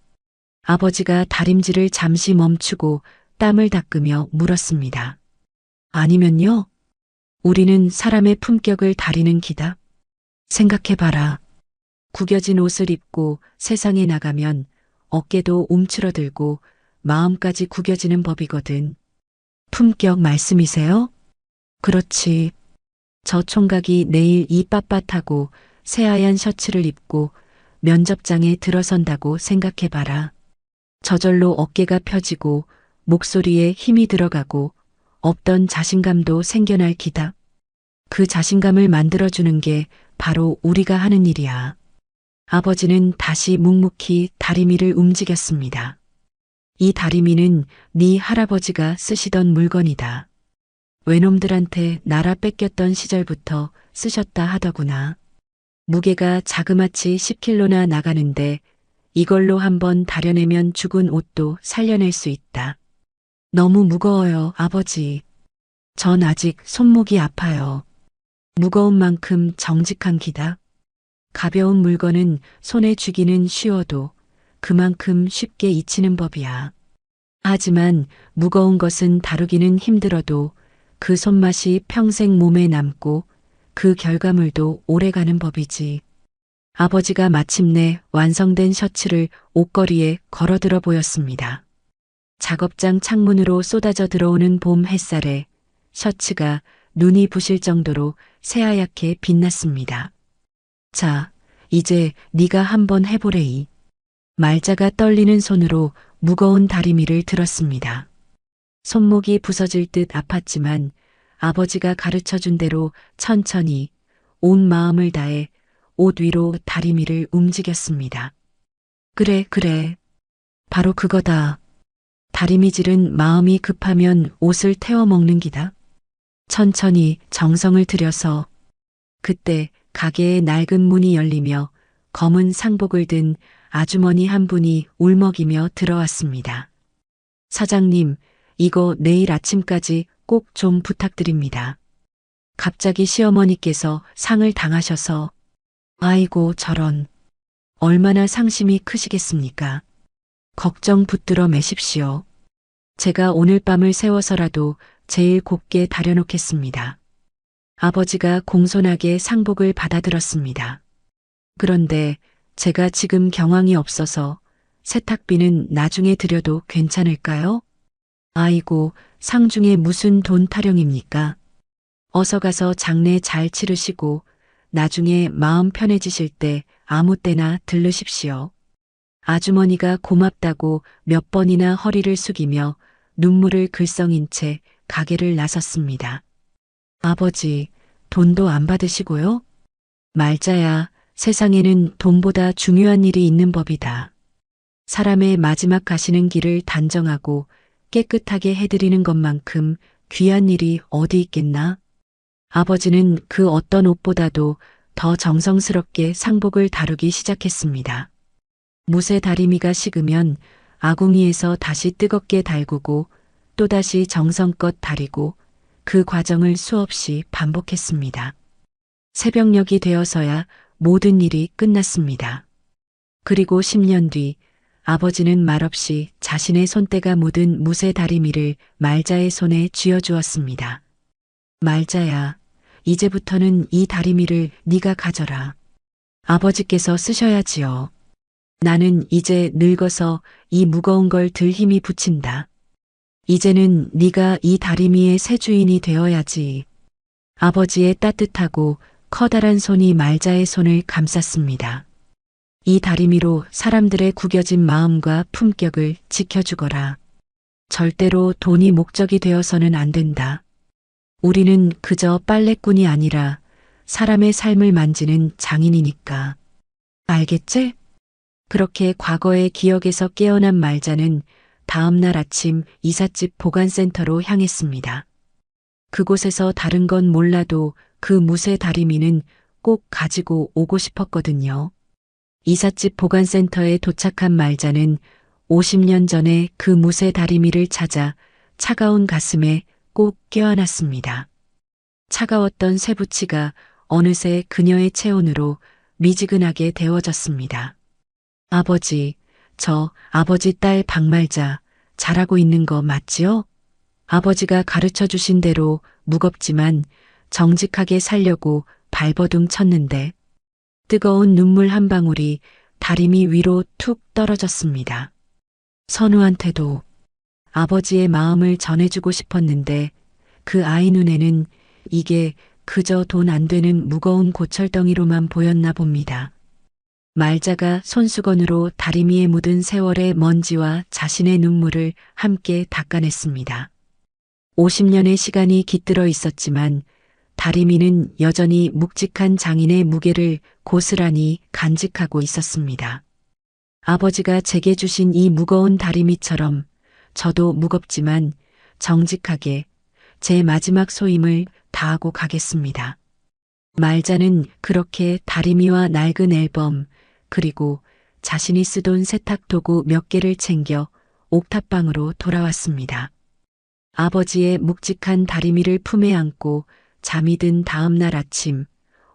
아버지가 다림질을 잠시 멈추고 땀을 닦으며 물었습니다. 아니면요? 우리는 사람의 품격을 다리는 기다. 생각해봐라. 구겨진 옷을 입고 세상에 나가면 어깨도 움츠러들고 마음까지 구겨지는 법이거든. 품격 말씀이세요? 그렇지. 저 총각이 내일 이 빳빳하고 새하얀 셔츠를 입고 면접장에 들어선다고 생각해봐라. 저절로 어깨가 펴지고 목소리에 힘이 들어가고 없던 자신감도 생겨날 기다. 그 자신감을 만들어주는 게 바로 우리가 하는 일이야. 아버지는 다시 묵묵히 다리미를 움직였습니다. 이 다리미는 네 할아버지가 쓰시던 물건이다. 외놈들한테 나라 뺏겼던 시절부터 쓰셨다 하더구나. 무게가 자그마치 10kg나 나가는데 이걸로 한번 다려내면 죽은 옷도 살려낼 수 있다. 너무 무거워요, 아버지. 전 아직 손목이 아파요. 무거운 만큼 정직한 기다. 가벼운 물건은 손에 쥐기는 쉬워도 그만큼 쉽게 잊히는 법이야. 하지만 무거운 것은 다루기는 힘들어도 그 손맛이 평생 몸에 남고 그 결과물도 오래가는 법이지. 아버지가 마침내 완성된 셔츠를 옷걸이에 걸어들어 보였습니다. 작업장 창문으로 쏟아져 들어오는 봄 햇살에 셔츠가 눈이 부실 정도로 새하얗게 빛났습니다. 자, 이제 네가 한번 해보래이. 말자가 떨리는 손으로 무거운 다리미를 들었습니다. 손목이 부서질 듯 아팠지만 아버지가 가르쳐준 대로 천천히 온 마음을 다해 옷 위로 다리미를 움직였습니다. 그래, 그래. 바로 그거다. 다리미질은 마음이 급하면 옷을 태워 먹는 기다. 천천히 정성을 들여서. 그때 가게의 낡은 문이 열리며 검은 상복을 든 아주머니 한 분이 울먹이며 들어왔습니다. 사장님, 이거 내일 아침까지 꼭 좀 부탁드립니다. 갑자기 시어머니께서 상을 당하셔서. 아이고 저런. 얼마나 상심이 크시겠습니까? 걱정 붙들어 매십시오. 제가 오늘 밤을 세워서라도 제일 곱게 다려놓겠습니다. 아버지가 공손하게 상복을 받아들었습니다. 그런데 제가 지금 경황이 없어서 세탁비는 나중에 드려도 괜찮을까요? 아이고, 상중에 무슨 돈 타령입니까? 어서 가서 장례 잘 치르시고 나중에 마음 편해지실 때 아무 때나 들르십시오. 아주머니가 고맙다고 몇 번이나 허리를 숙이며 눈물을 글썽인 채 가게를 나섰습니다. 아버지, 돈도 안 받으시고요? 말자야, 세상에는 돈보다 중요한 일이 있는 법이다. 사람의 마지막 가시는 길을 단정하고 깨끗하게 해드리는 것만큼 귀한 일이 어디 있겠나? 아버지는 그 어떤 옷보다도 더 정성스럽게 상복을 다루기 시작했습니다. 무쇠 다리미가 식으면 아궁이에서 다시 뜨겁게 달구고 또다시 정성껏 다리고 그 과정을 수없이 반복했습니다. 새벽녘이 되어서야 모든 일이 끝났습니다. 그리고 10년 뒤 아버지는 말없이 자신의 손때가 묻은 무쇠 다리미를 말자의 손에 쥐어주었습니다. 말자야, 이제부터는 이 다리미를 네가 가져라. 아버지께서 쓰셔야지요. 나는 이제 늙어서 이 무거운 걸 들 힘이 붙인다. 이제는 네가 이 다리미의 새 주인이 되어야지. 아버지의 따뜻하고 커다란 손이 말자의 손을 감쌌습니다. 이 다리미로 사람들의 구겨진 마음과 품격을 지켜주거라. 절대로 돈이 목적이 되어서는 안 된다. 우리는 그저 빨래꾼이 아니라 사람의 삶을 만지는 장인이니까. 알겠지? 그렇게 과거의 기억에서 깨어난 말자는 다음 날 아침 이삿집 보관센터로 향했습니다. 그곳에서 다른 건 몰라도 그 무쇠 다리미는 꼭 가지고 오고 싶었거든요. 이삿집 보관센터에 도착한 말자는 50년 전에 그 무쇠 다리미를 찾아 차가운 가슴에 꼭 껴안았습니다. 차가웠던 쇠붙이가 어느새 그녀의 체온으로 미지근하게 데워졌습니다. 아버지, 저 아버지 딸 박말자 잘하고 있는 거 맞지요? 아버지가 가르쳐 주신 대로 무겁지만 정직하게 살려고 발버둥 쳤는데 뜨거운 눈물 한 방울이 다리미 위로 툭 떨어졌습니다. 선우한테도 아버지의 마음을 전해주고 싶었는데 그 아이 눈에는 이게 그저 돈 안 되는 무거운 고철덩이로만 보였나 봅니다. 말자가 손수건으로 다리미에 묻은 세월의 먼지와 자신의 눈물을 함께 닦아냈습니다. 50년의 시간이 깃들어 있었지만 다리미는 여전히 묵직한 장인의 무게를 고스란히 간직하고 있었습니다. 아버지가 제게 주신 이 무거운 다리미처럼 저도 무겁지만 정직하게 제 마지막 소임을 다하고 가겠습니다. 말자는 그렇게 다리미와 낡은 앨범 그리고 자신이 쓰던 세탁도구 몇 개를 챙겨 옥탑방으로 돌아왔습니다. 아버지의 묵직한 다리미를 품에 안고 잠이 든 다음 날 아침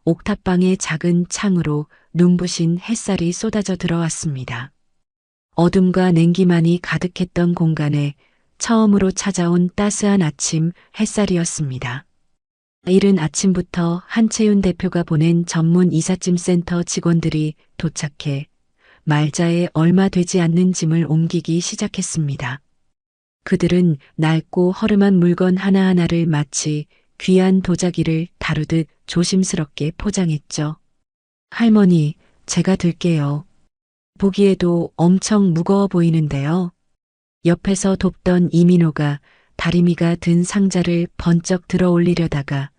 옥탑방의 작은 창으로 눈부신 햇살이 쏟아져 들어왔습니다. 어둠과 냉기만이 가득했던 공간에 처음으로 찾아온 따스한 아침 햇살이었습니다. 이른 아침부터 한채윤 대표가 보낸 전문 이삿짐 센터 직원들이 도착해 말자에 얼마 되지 않는 짐을 옮기기 시작했습니다. 그들은 낡고 허름한 물건 하나하나를 마치 귀한 도자기를 다루듯 조심스럽게 포장했죠. 할머니, 제가 들게요. 보기에도 엄청 무거워 보이는데요. 옆에서 돕던 이민호가 다리미가 든 상자를 번쩍 들어 올리려다가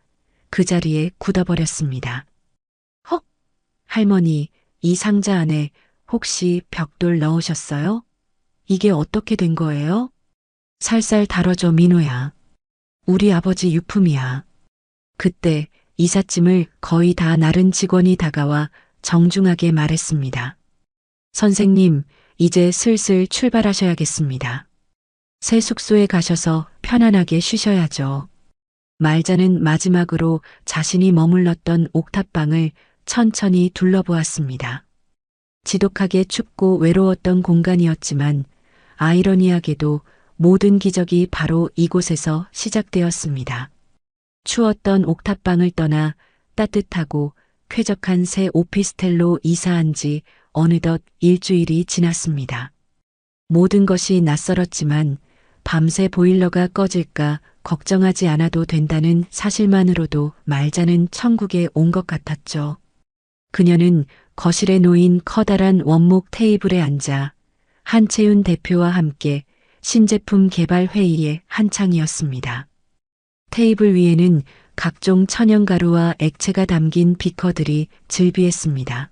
그 자리에 굳어버렸습니다. 헉! 할머니, 이 상자 안에 혹시 벽돌 넣으셨어요? 이게 어떻게 된 거예요? 살살 다뤄줘, 민호야. 우리 아버지 유품이야. 그때 이삿짐을 거의 다 나른 직원이 다가와 정중하게 말했습니다. 선생님, 이제 슬슬 출발하셔야겠습니다. 새 숙소에 가셔서 편안하게 쉬셔야죠. 말자는 마지막으로 자신이 머물렀던 옥탑방을 천천히 둘러보았습니다. 지독하게 춥고 외로웠던 공간이었지만 아이러니하게도 모든 기적이 바로 이곳에서 시작되었습니다. 추웠던 옥탑방을 떠나 따뜻하고 쾌적한 새 오피스텔로 이사한 지 어느덧 일주일이 지났습니다. 모든 것이 낯설었지만 밤새 보일러가 꺼질까 걱정하지 않아도 된다는 사실만으로도 말자는 천국에 온 것 같았죠. 그녀는 거실에 놓인 커다란 원목 테이블에 앉아 한채윤 대표와 함께 신제품 개발 회의에 한창이었습니다. 테이블 위에는 각종 천연가루와 액체가 담긴 비커들이 즐비했습니다.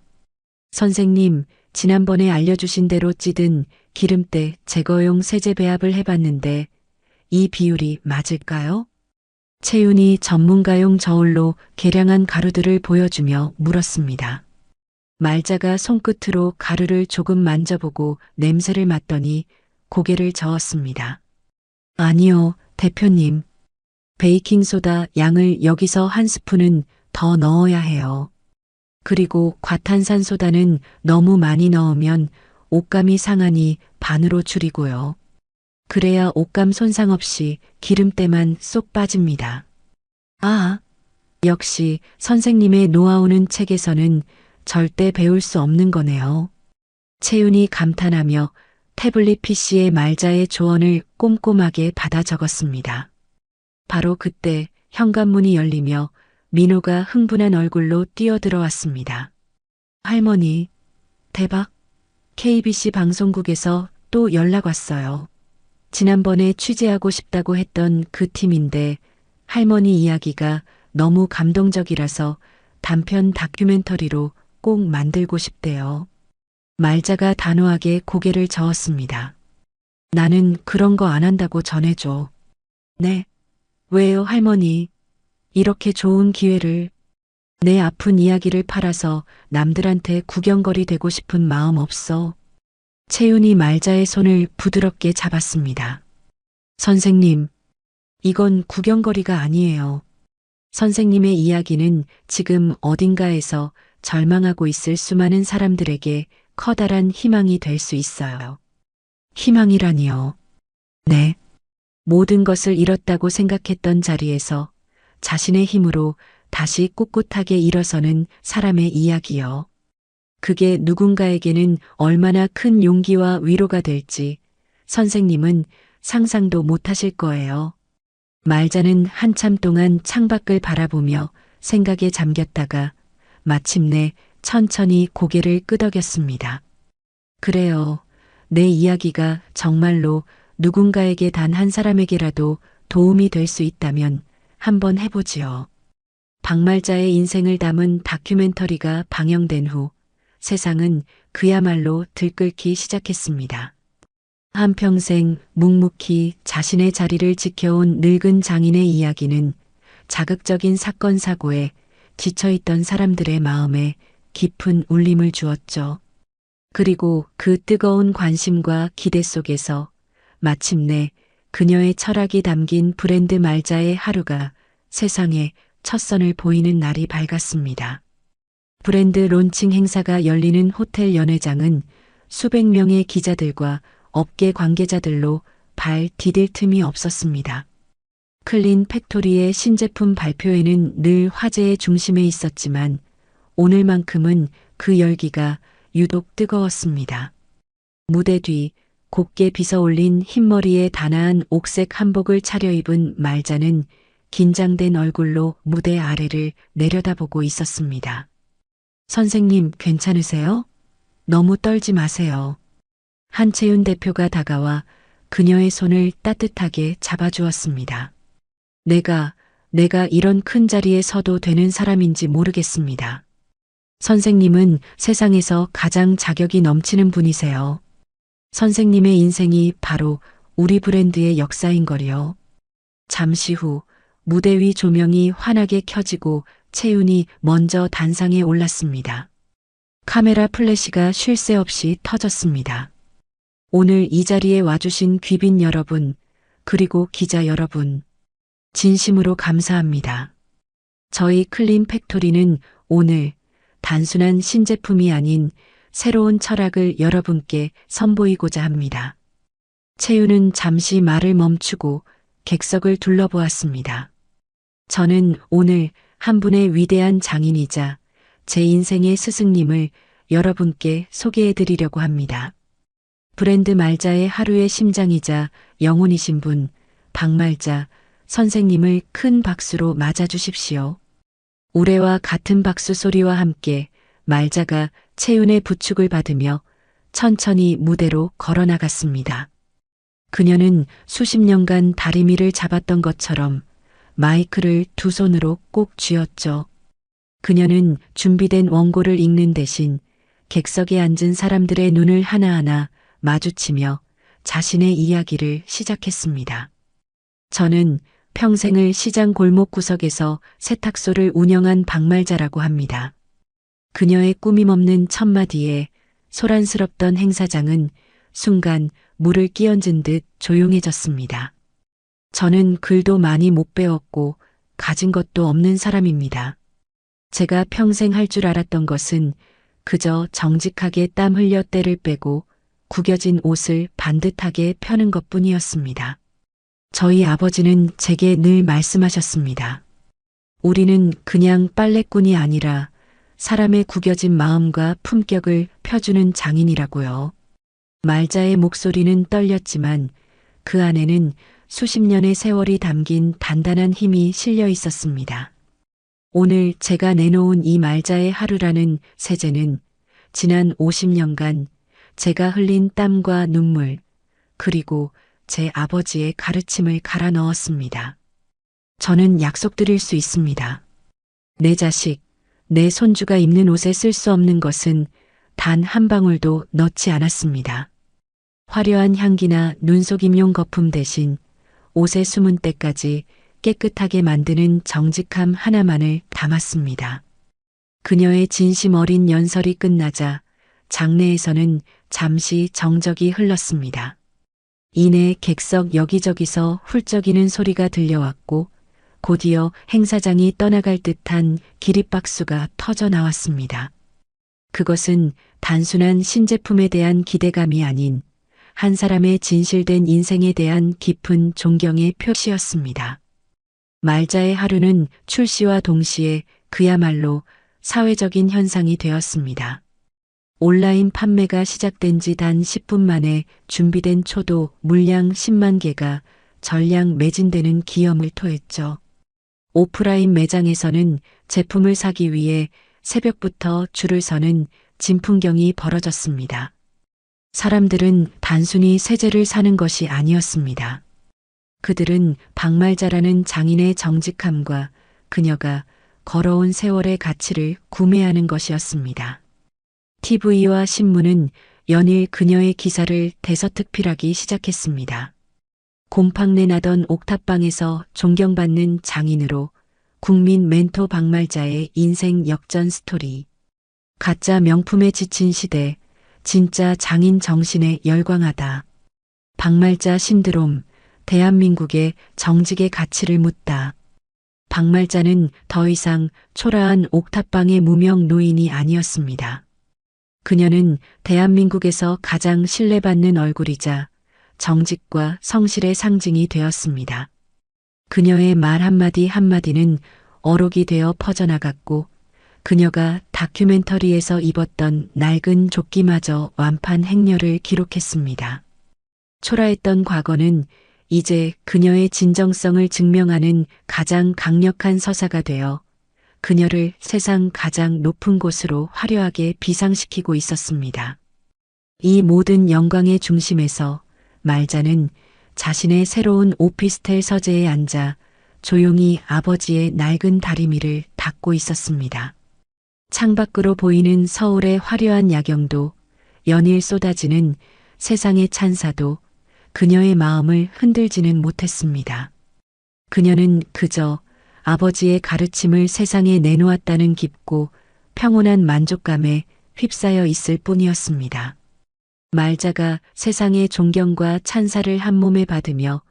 선생님, 지난번에 알려주신 대로 찌든 기름때 제거용 세제 배합을 해봤는데 이 비율이 맞을까요? 채윤이 전문가용 저울로 계량한 가루들을 보여주며 물었습니다. 말자가 손끝으로 가루를 조금 만져보고 냄새를 맡더니 고개를 저었습니다. 아니요, 대표님. 베이킹소다 양을 여기서 한 스푼은 더 넣어야 해요. 그리고 과탄산소다는 너무 많이 넣으면 옷감이 상하니 반으로 줄이고요. 그래야 옷감 손상 없이 기름때만 쏙 빠집니다. 아, 역시 선생님의 노하우는 책에서는 절대 배울 수 없는 거네요. 채윤이 감탄하며 태블릿 PC에 말자의 조언을 꼼꼼하게 받아 적었습니다. 바로 그때 현관문이 열리며 민호가 흥분한 얼굴로 뛰어들어왔습니다. 할머니, 대박. KBC 방송국에서 또 연락 왔어요. 지난번에 취재하고 싶다고 했던 그 팀인데 할머니 이야기가 너무 감동적이라서 단편 다큐멘터리로 꼭 만들고 싶대요. 말자가 단호하게 고개를 저었습니다. 나는 그런 거 안 한다고 전해줘. 네. 왜요, 할머니? 이렇게 좋은 기회를. 내 아픈 이야기를 팔아서 남들한테 구경거리 되고 싶은 마음 없어. 채윤이 말자의 손을 부드럽게 잡았습니다. 선생님, 이건 구경거리가 아니에요. 선생님의 이야기는 지금 어딘가에서 절망하고 있을 수많은 사람들에게 커다란 희망이 될 수 있어요. 희망이라니요. 네. 모든 것을 잃었다고 생각했던 자리에서 자신의 힘으로 다시 꿋꿋하게 일어서는 사람의 이야기요. 그게 누군가에게는 얼마나 큰 용기와 위로가 될지 선생님은 상상도 못하실 거예요. 말자는 한참 동안 창밖을 바라보며 생각에 잠겼다가 마침내 천천히 고개를 끄덕였습니다. 그래요. 내 이야기가 정말로 누군가에게 단 한 사람에게라도 도움이 될 수 있다면 한번 해보지요. 박말자의 인생을 담은 다큐멘터리가 방영된 후 세상은 그야말로 들끓기 시작했습니다. 한평생 묵묵히 자신의 자리를 지켜온 늙은 장인의 이야기는 자극적인 사건 사고에 지쳐있던 사람들의 마음에 깊은 울림을 주었죠. 그리고 그 뜨거운 관심과 기대 속에서 마침내 그녀의 철학이 담긴 브랜드 말자의 하루가 세상에 첫 선을 보이는 날이 밝았습니다. 브랜드 론칭 행사가 열리는 호텔 연회장은 수백 명의 기자들과 업계 관계자들로 발 디딜 틈이 없었습니다. 클린 팩토리의 신제품 발표회는 늘 화제의 중심에 있었지만 오늘만큼은 그 열기가 유독 뜨거웠습니다. 무대 뒤 곱게 빗어올린 흰머리에 단아한 옥색 한복을 차려입은 말자는 긴장된 얼굴로 무대 아래를 내려다보고 있었습니다. 선생님 괜찮으세요? 너무 떨지 마세요. 한채윤 대표가 다가와 그녀의 손을 따뜻하게 잡아주었습니다. 내가 이런 큰 자리에 서도 되는 사람인지 모르겠습니다. 선생님은 세상에서 가장 자격이 넘치는 분이세요. 선생님의 인생이 바로 우리 브랜드의 역사인 거리요. 잠시 후 무대 위 조명이 환하게 켜지고 채윤이 먼저 단상에 올랐습니다. 카메라 플래시가 쉴 새 없이 터졌습니다. 오늘 이 자리에 와주신 귀빈 여러분, 그리고 기자 여러분, 진심으로 감사합니다. 저희 클린 팩토리는 오늘 단순한 신제품이 아닌 새로운 철학을 여러분께 선보이고자 합니다. 채윤은 잠시 말을 멈추고 객석을 둘러보았습니다. 저는 오늘 한 분의 위대한 장인이자 제 인생의 스승님을 여러분께 소개해 드리려고 합니다. 브랜드 말자의 하루의 심장이자 영혼이신 분, 박말자 선생님을 큰 박수로 맞아주십시오. 우레와 같은 박수 소리와 함께 말자가 채윤의 부축을 받으며 천천히 무대로 걸어 나갔습니다. 그녀는 수십 년간 다리미를 잡았던 것처럼 마이크를 두 손으로 꼭 쥐었죠. 그녀는 준비된 원고를 읽는 대신 객석에 앉은 사람들의 눈을 하나하나 마주치며 자신의 이야기를 시작했습니다. 저는 평생을 시장 골목 구석에서 세탁소를 운영한 박말자라고 합니다. 그녀의 꾸밈없는 첫마디에 소란스럽던 행사장은 순간 물을 끼얹은 듯 조용해졌습니다. 저는 글도 많이 못 배웠고 가진 것도 없는 사람입니다. 제가 평생 할 줄 알았던 것은 그저 정직하게 땀 흘려 때를 빼고 구겨진 옷을 반듯하게 펴는 것뿐이었습니다. 저희 아버지는 제게 늘 말씀하셨습니다. 우리는 그냥 빨래꾼이 아니라 사람의 구겨진 마음과 품격을 펴주는 장인이라고요. 말자의 목소리는 떨렸지만 그 안에는 수십 년의 세월이 담긴 단단한 힘이 실려 있었습니다. 오늘 제가 내놓은 이 말자의 하루라는 세제는 지난 50년간 제가 흘린 땀과 눈물, 그리고 제 아버지의 가르침을 갈아 넣었습니다. 저는 약속드릴 수 있습니다. 내 자식, 내 손주가 입는 옷에 쓸 수 없는 것은 단 한 방울도 넣지 않았습니다. 화려한 향기나 눈속임용 거품 대신 옷에 숨은 때까지 깨끗하게 만드는 정직함 하나만을 담았습니다. 그녀의 진심 어린 연설이 끝나자 장내에서는 잠시 정적이 흘렀습니다. 이내 객석 여기저기서 훌쩍이는 소리가 들려왔고 곧이어 행사장이 떠나갈 듯한 기립박수가 터져 나왔습니다. 그것은 단순한 신제품에 대한 기대감이 아닌 한 사람의 진실된 인생에 대한 깊은 존경의 표시였습니다. 말자의 하루는 출시와 동시에 그야말로 사회적인 현상이 되었습니다. 온라인 판매가 시작된 지 단 10분 만에 준비된 초도 물량 10만 개가 전량 매진되는 기염을 토했죠. 오프라인 매장에서는 제품을 사기 위해 새벽부터 줄을 서는 진풍경이 벌어졌습니다. 사람들은 단순히 세제를 사는 것이 아니었습니다. 그들은 박말자라는 장인의 정직함과 그녀가 걸어온 세월의 가치를 구매하는 것이었습니다. TV와 신문은 연일 그녀의 기사를 대서특필하기 시작했습니다. 곰팡내 나던 옥탑방에서 존경받는 장인으로 국민 멘토 박말자의 인생 역전 스토리. 가짜 명품에 지친 시대, 진짜 장인 정신에 열광하다. 박말자 신드롬, 대한민국의 정직의 가치를 묻다. 박말자는 더 이상 초라한 옥탑방의 무명 노인이 아니었습니다. 그녀는 대한민국에서 가장 신뢰받는 얼굴이자 정직과 성실의 상징이 되었습니다. 그녀의 말 한마디 한마디는 어록이 되어 퍼져나갔고 그녀가 다큐멘터리에서 입었던 낡은 조끼마저 완판 행렬을 기록했습니다. 초라했던 과거는 이제 그녀의 진정성을 증명하는 가장 강력한 서사가 되어 그녀를 세상 가장 높은 곳으로 화려하게 비상시키고 있었습니다. 이 모든 영광의 중심에서 말자는 자신의 새로운 오피스텔 서재에 앉아 조용히 아버지의 낡은 다리미를 닦고 있었습니다. 창밖으로 보이는 서울의 화려한 야경도 연일 쏟아지는 세상의 찬사도 그녀의 마음을 흔들지는 못했습니다. 그녀는 그저 아버지의 가르침을 세상에 내놓았다는 깊고 평온한 만족감에 휩싸여 있을 뿐이었습니다. 말자가 세상의 존경과 찬사를 한 몸에 받으며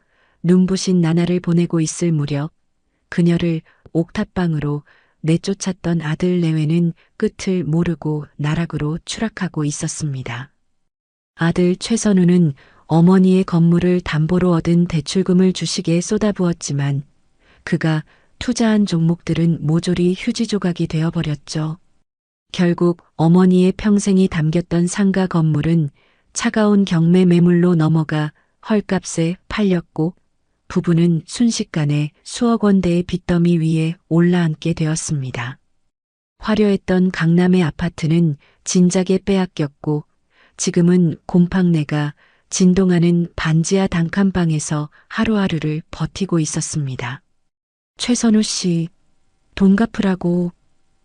눈부신 나날을 보내고 있을 무렵 그녀를 옥탑방으로 내쫓았던 아들 내외는 끝을 모르고 나락으로 추락하고 있었습니다. 아들 최선우는 어머니의 건물을 담보로 얻은 대출금을 주식에 쏟아부었지만 그가 투자한 종목들은 모조리 휴지 조각이 되어버렸죠. 결국 어머니의 평생이 담겼던 상가 건물은 차가운 경매 매물로 넘어가 헐값에 팔렸고 부부는 순식간에 수억 원대의 빚더미 위에 올라앉게 되었습니다. 화려했던 강남의 아파트는 진작에 빼앗겼고 지금은 곰팡내가 진동하는 반지하 단칸방에서 하루하루를 버티고 있었습니다. 최선우 씨, 돈 갚으라고.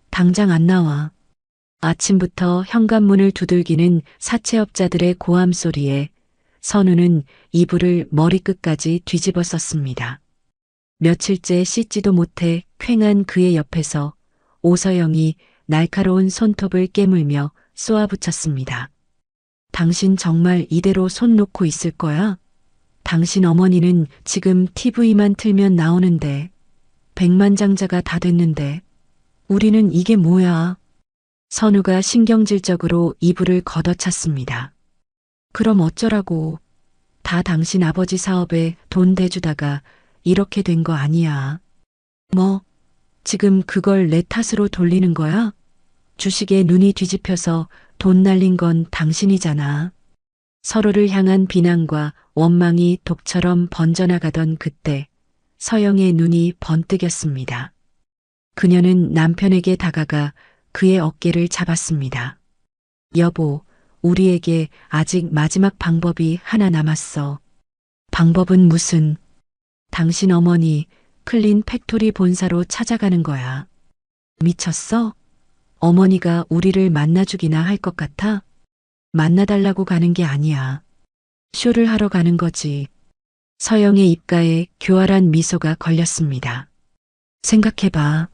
당장 안 나와. 아침부터 현관문을 두들기는 사채업자들의 고함 소리에 선우는 이불을 머리끝까지 뒤집어 썼습니다. 며칠째 씻지도 못해 퀭한 그의 옆에서 오서영이 날카로운 손톱을 깨물며 쏘아붙였습니다. 당신 정말 이대로 손 놓고 있을 거야? 당신 어머니는 지금 TV만 틀면 나오는데 백만장자가 다 됐는데 우리는 이게 뭐야? 선우가 신경질적으로 이불을 걷어찼습니다. 그럼 어쩌라고. 다 당신 아버지 사업에 돈 대주다가 이렇게 된 거 아니야. 뭐, 지금 그걸 내 탓으로 돌리는 거야? 주식에 눈이 뒤집혀서 돈 날린 건 당신이잖아. 서로를 향한 비난과 원망이 독처럼 번져나가던 그때 서영의 눈이 번뜩였습니다. 그녀는 남편에게 다가가 그의 어깨를 잡았습니다. 여보, 우리에게 아직 마지막 방법이 하나 남았어. 방법은 무슨? 당신 어머니 클린 팩토리 본사로 찾아가는 거야. 미쳤어? 어머니가 우리를 만나주기나 할 것 같아? 만나달라고 가는 게 아니야. 쇼를 하러 가는 거지. 서영의 입가에 교활한 미소가 걸렸습니다. 생각해봐.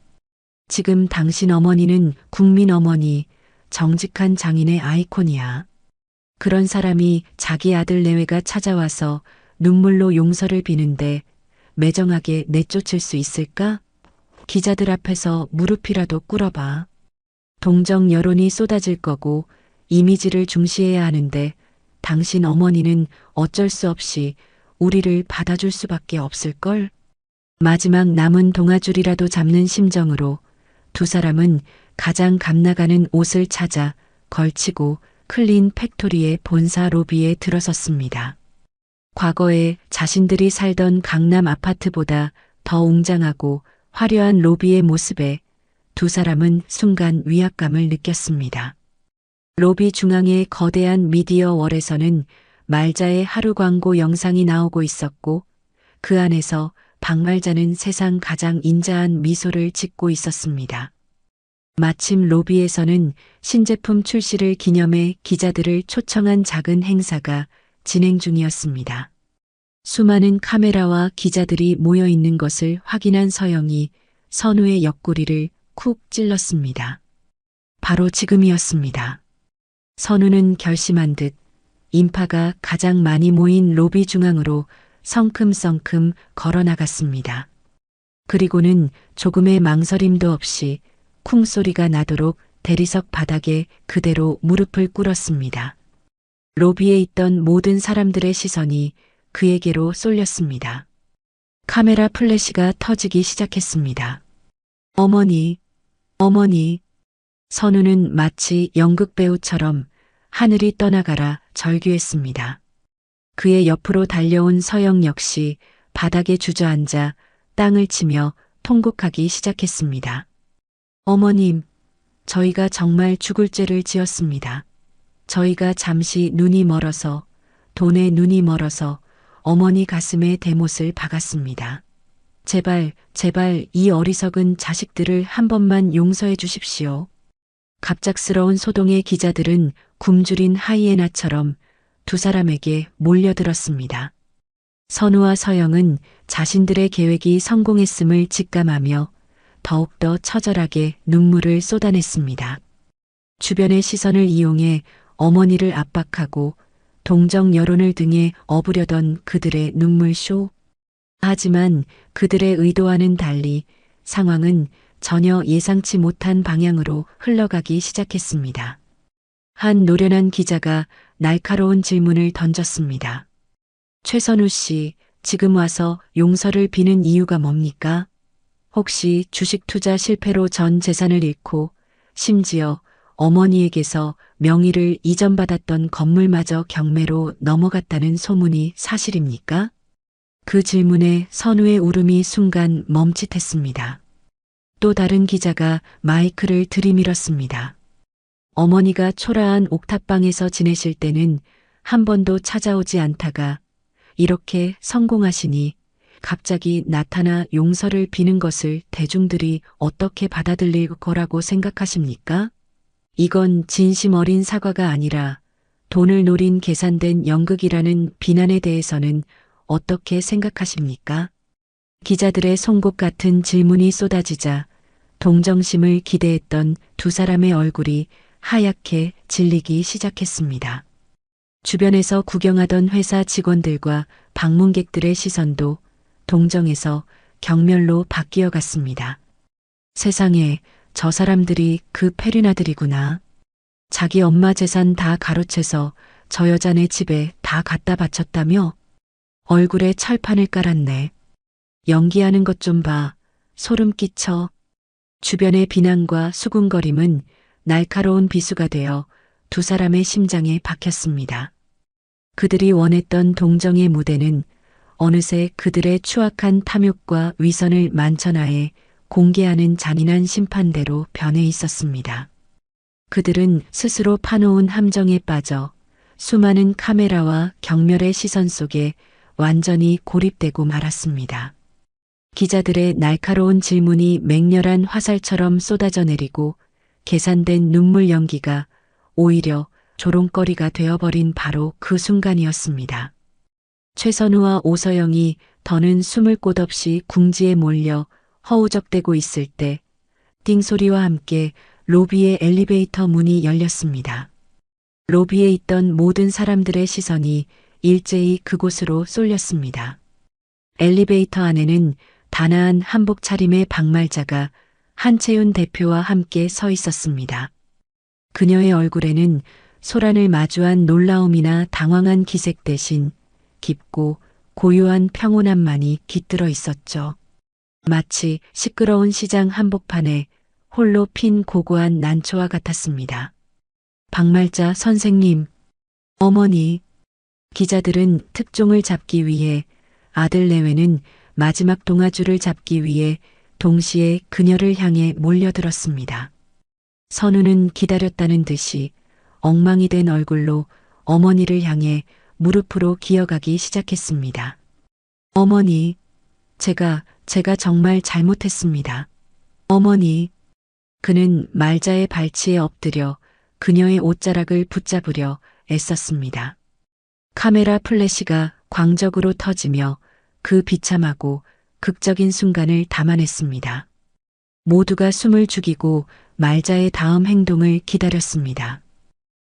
지금 당신 어머니는 국민 어머니, 정직한 장인의 아이콘이야. 그런 사람이 자기 아들 내외가 찾아와서 눈물로 용서를 비는데 매정하게 내쫓을 수 있을까? 기자들 앞에서 무릎이라도 꿇어봐. 동정 여론이 쏟아질 거고 이미지를 중시해야 하는데 당신 어머니는 어쩔 수 없이 우리를 받아줄 수밖에 없을걸? 마지막 남은 동아줄이라도 잡는 심정으로 두 사람은 가장 값나가는 옷을 찾아 걸치고 클린 팩토리의 본사 로비에 들어섰습니다. 과거에 자신들이 살던 강남 아파트보다 더 웅장하고 화려한 로비의 모습에 두 사람은 순간 위압감을 느꼈습니다. 로비 중앙의 거대한 미디어 월에서는 말자의 하루 광고 영상이 나오고 있었고 그 안에서 박말자는 세상 가장 인자한 미소를 짓고 있었습니다. 마침 로비에서는 신제품 출시를 기념해 기자들을 초청한 작은 행사가 진행 중이었습니다. 수많은 카메라와 기자들이 모여 있는 것을 확인한 서영이 선우의 옆구리를 쿡 찔렀습니다. 바로 지금이었습니다. 선우는 결심한 듯 인파가 가장 많이 모인 로비 중앙으로 성큼성큼 걸어 나갔습니다. 그리고는 조금의 망설임도 없이 쿵 소리가 나도록 대리석 바닥에 그대로 무릎을 꿇었습니다. 로비에 있던 모든 사람들의 시선이 그에게로 쏠렸습니다. 카메라 플래시가 터지기 시작했습니다. 어머니, 어머니. 선우는 마치 연극 배우처럼 하늘이 떠나가라 절규했습니다. 그의 옆으로 달려온 서영 역시 바닥에 주저앉아 땅을 치며 통곡하기 시작했습니다. 어머님, 저희가 정말 죽을 죄를 지었습니다. 저희가 잠시 눈이 멀어서, 돈에 눈이 멀어서 어머니 가슴에 대못을 박았습니다. 제발, 제발 이 어리석은 자식들을 한 번만 용서해 주십시오. 갑작스러운 소동의 기자들은 굶주린 하이에나처럼 두 사람에게 몰려들었습니다. 선우와 서영은 자신들의 계획이 성공했음을 직감하며 더욱더 처절하게 눈물을 쏟아냈습니다. 주변의 시선을 이용해 어머니를 압박하고 동정 여론을 등에 업으려던 그들의 눈물쇼. 하지만 그들의 의도와는 달리 상황은 전혀 예상치 못한 방향으로 흘러가기 시작했습니다. 한 노련한 기자가 날카로운 질문을 던졌습니다. 최선우 씨, 지금 와서 용서를 비는 이유가 뭡니까? 혹시 주식 투자 실패로 전 재산을 잃고 심지어 어머니에게서 명의를 이전받았던 건물마저 경매로 넘어갔다는 소문이 사실입니까? 그 질문에 선우의 울음이 순간 멈칫했습니다. 또 다른 기자가 마이크를 들이밀었습니다. 어머니가 초라한 옥탑방에서 지내실 때는 한 번도 찾아오지 않다가 이렇게 성공하시니 갑자기 나타나 용서를 비는 것을 대중들이 어떻게 받아들일 거라고 생각하십니까? 이건 진심 어린 사과가 아니라 돈을 노린 계산된 연극이라는 비난에 대해서는 어떻게 생각하십니까? 기자들의 송곳 같은 질문이 쏟아지자 동정심을 기대했던 두 사람의 얼굴이 하얗게 질리기 시작했습니다. 주변에서 구경하던 회사 직원들과 방문객들의 시선도 동정에서 경멸로 바뀌어 갔습니다. 세상에, 저 사람들이 그 페륜아들이구나. 자기 엄마 재산 다 가로채서 저 여자네 집에 다 갖다 바쳤다며? 얼굴에 철판을 깔았네. 연기하는 것 좀 봐. 소름 끼쳐. 주변의 비난과 수군거림은 날카로운 비수가 되어 두 사람의 심장에 박혔습니다. 그들이 원했던 동정의 무대는 어느새 그들의 추악한 탐욕과 위선을 만천하에 공개하는 잔인한 심판대로 변해 있었습니다. 그들은 스스로 파놓은 함정에 빠져 수많은 카메라와 경멸의 시선 속에 완전히 고립되고 말았습니다. 기자들의 날카로운 질문이 맹렬한 화살처럼 쏟아져 내리고 계산된 눈물 연기가 오히려 조롱거리가 되어버린 바로 그 순간이었습니다. 최선우와 오서영이 더는 숨을 곳 없이 궁지에 몰려 허우적대고 있을 때 띵소리와 함께 로비의 엘리베이터 문이 열렸습니다. 로비에 있던 모든 사람들의 시선이 일제히 그곳으로 쏠렸습니다. 엘리베이터 안에는 단아한 한복 차림의 박말자가 한채윤 대표와 함께 서 있었습니다. 그녀의 얼굴에는 소란을 마주한 놀라움이나 당황한 기색 대신 깊고 고요한 평온함만이 깃들어 있었죠. 마치 시끄러운 시장 한복판에 홀로 핀 고고한 난초와 같았습니다. 박말자 선생님, 어머니. 기자들은 특종을 잡기 위해, 아들 내외는 마지막 동아줄을 잡기 위해 동시에 그녀를 향해 몰려들었습니다. 선우는 기다렸다는 듯이 엉망이 된 얼굴로 어머니를 향해 무릎으로 기어가기 시작했습니다. 어머니, 제가 정말 잘못했습니다. 어머니. 그는 말자의 발치에 엎드려 그녀의 옷자락을 붙잡으려 애썼습니다. 카메라 플래시가 광적으로 터지며 그 비참하고 극적인 순간을 담아냈습니다. 모두가 숨을 죽이고 말자의 다음 행동을 기다렸습니다.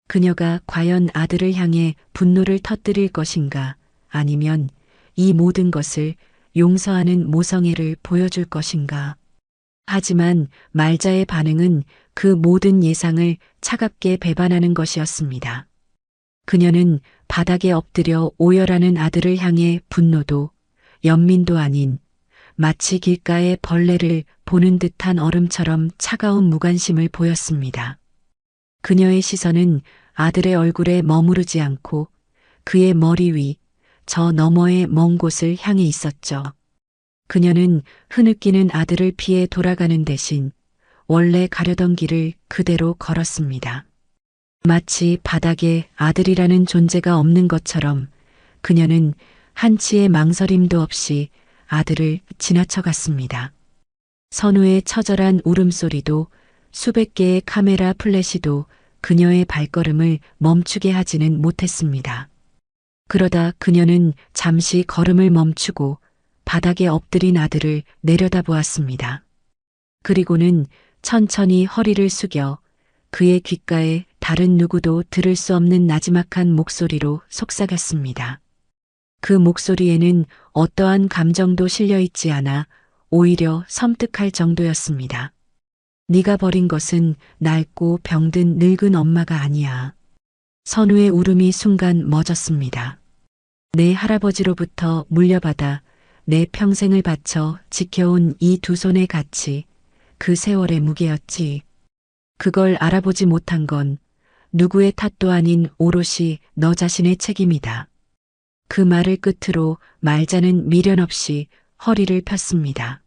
그녀가 과연 아들을 향해 분노를 터뜨릴 것인가, 아니면 이 모든 것을 용서하는 모성애를 보여줄 것인가. 하지만 말자의 반응은 그 모든 예상을 차갑게 배반하는 것이었습니다. 그녀는 바닥에 엎드려 오열하는 아들을 향해 분노도 연민도 아닌 마치 길가의 벌레를 보는 듯한 얼음처럼 차가운 무관심을 보였습니다. 그녀의 시선은 아들의 얼굴에 머무르지 않고 그의 머리 위, 저 너머의 먼 곳을 향해 있었죠. 그녀는 흐느끼는 아들을 피해 돌아가는 대신 원래 가려던 길을 그대로 걸었습니다. 마치 바닥에 아들이라는 존재가 없는 것처럼 그녀는 한치의 망설임도 없이 아들을 지나쳐갔습니다. 선우의 처절한 울음소리도 수백 개의 카메라 플래시도 그녀의 발걸음을 멈추게 하지는 못했습니다. 그러다 그녀는 잠시 걸음을 멈추고 바닥에 엎드린 아들을 내려다보았습니다. 그리고는 천천히 허리를 숙여 그의 귓가에 다른 누구도 들을 수 없는 나지막한 목소리로 속삭였습니다. 그 목소리에는 어떠한 감정도 실려 있지 않아 오히려 섬뜩할 정도였습니다. 네가 버린 것은 낡고 병든 늙은 엄마가 아니야. 선우의 울음이 순간 멎었습니다. 내 할아버지로부터 물려받아 내 평생을 바쳐 지켜온 이 두 손의 가치, 그 세월의 무게였지. 그걸 알아보지 못한 건 누구의 탓도 아닌 오롯이 너 자신의 책임이다. 그 말을 끝으로 말자는 미련 없이 허리를 폈습니다.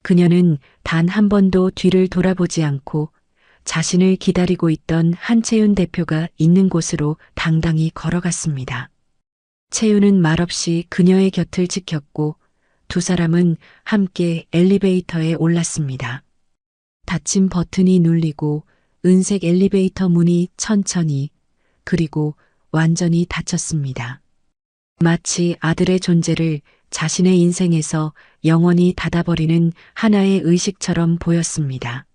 그녀는 단 한 번도 뒤를 돌아보지 않고 자신을 기다리고 있던 한채윤 대표가 있는 곳으로 당당히 걸어갔습니다. 채윤은 말없이 그녀의 곁을 지켰고 두 사람은 함께 엘리베이터에 올랐습니다. 닫힌 버튼이 눌리고 은색 엘리베이터 문이 천천히 그리고 완전히 닫혔습니다. 마치 아들의 존재를 자신의 인생에서 영원히 닫아버리는 하나의 의식처럼 보였습니다.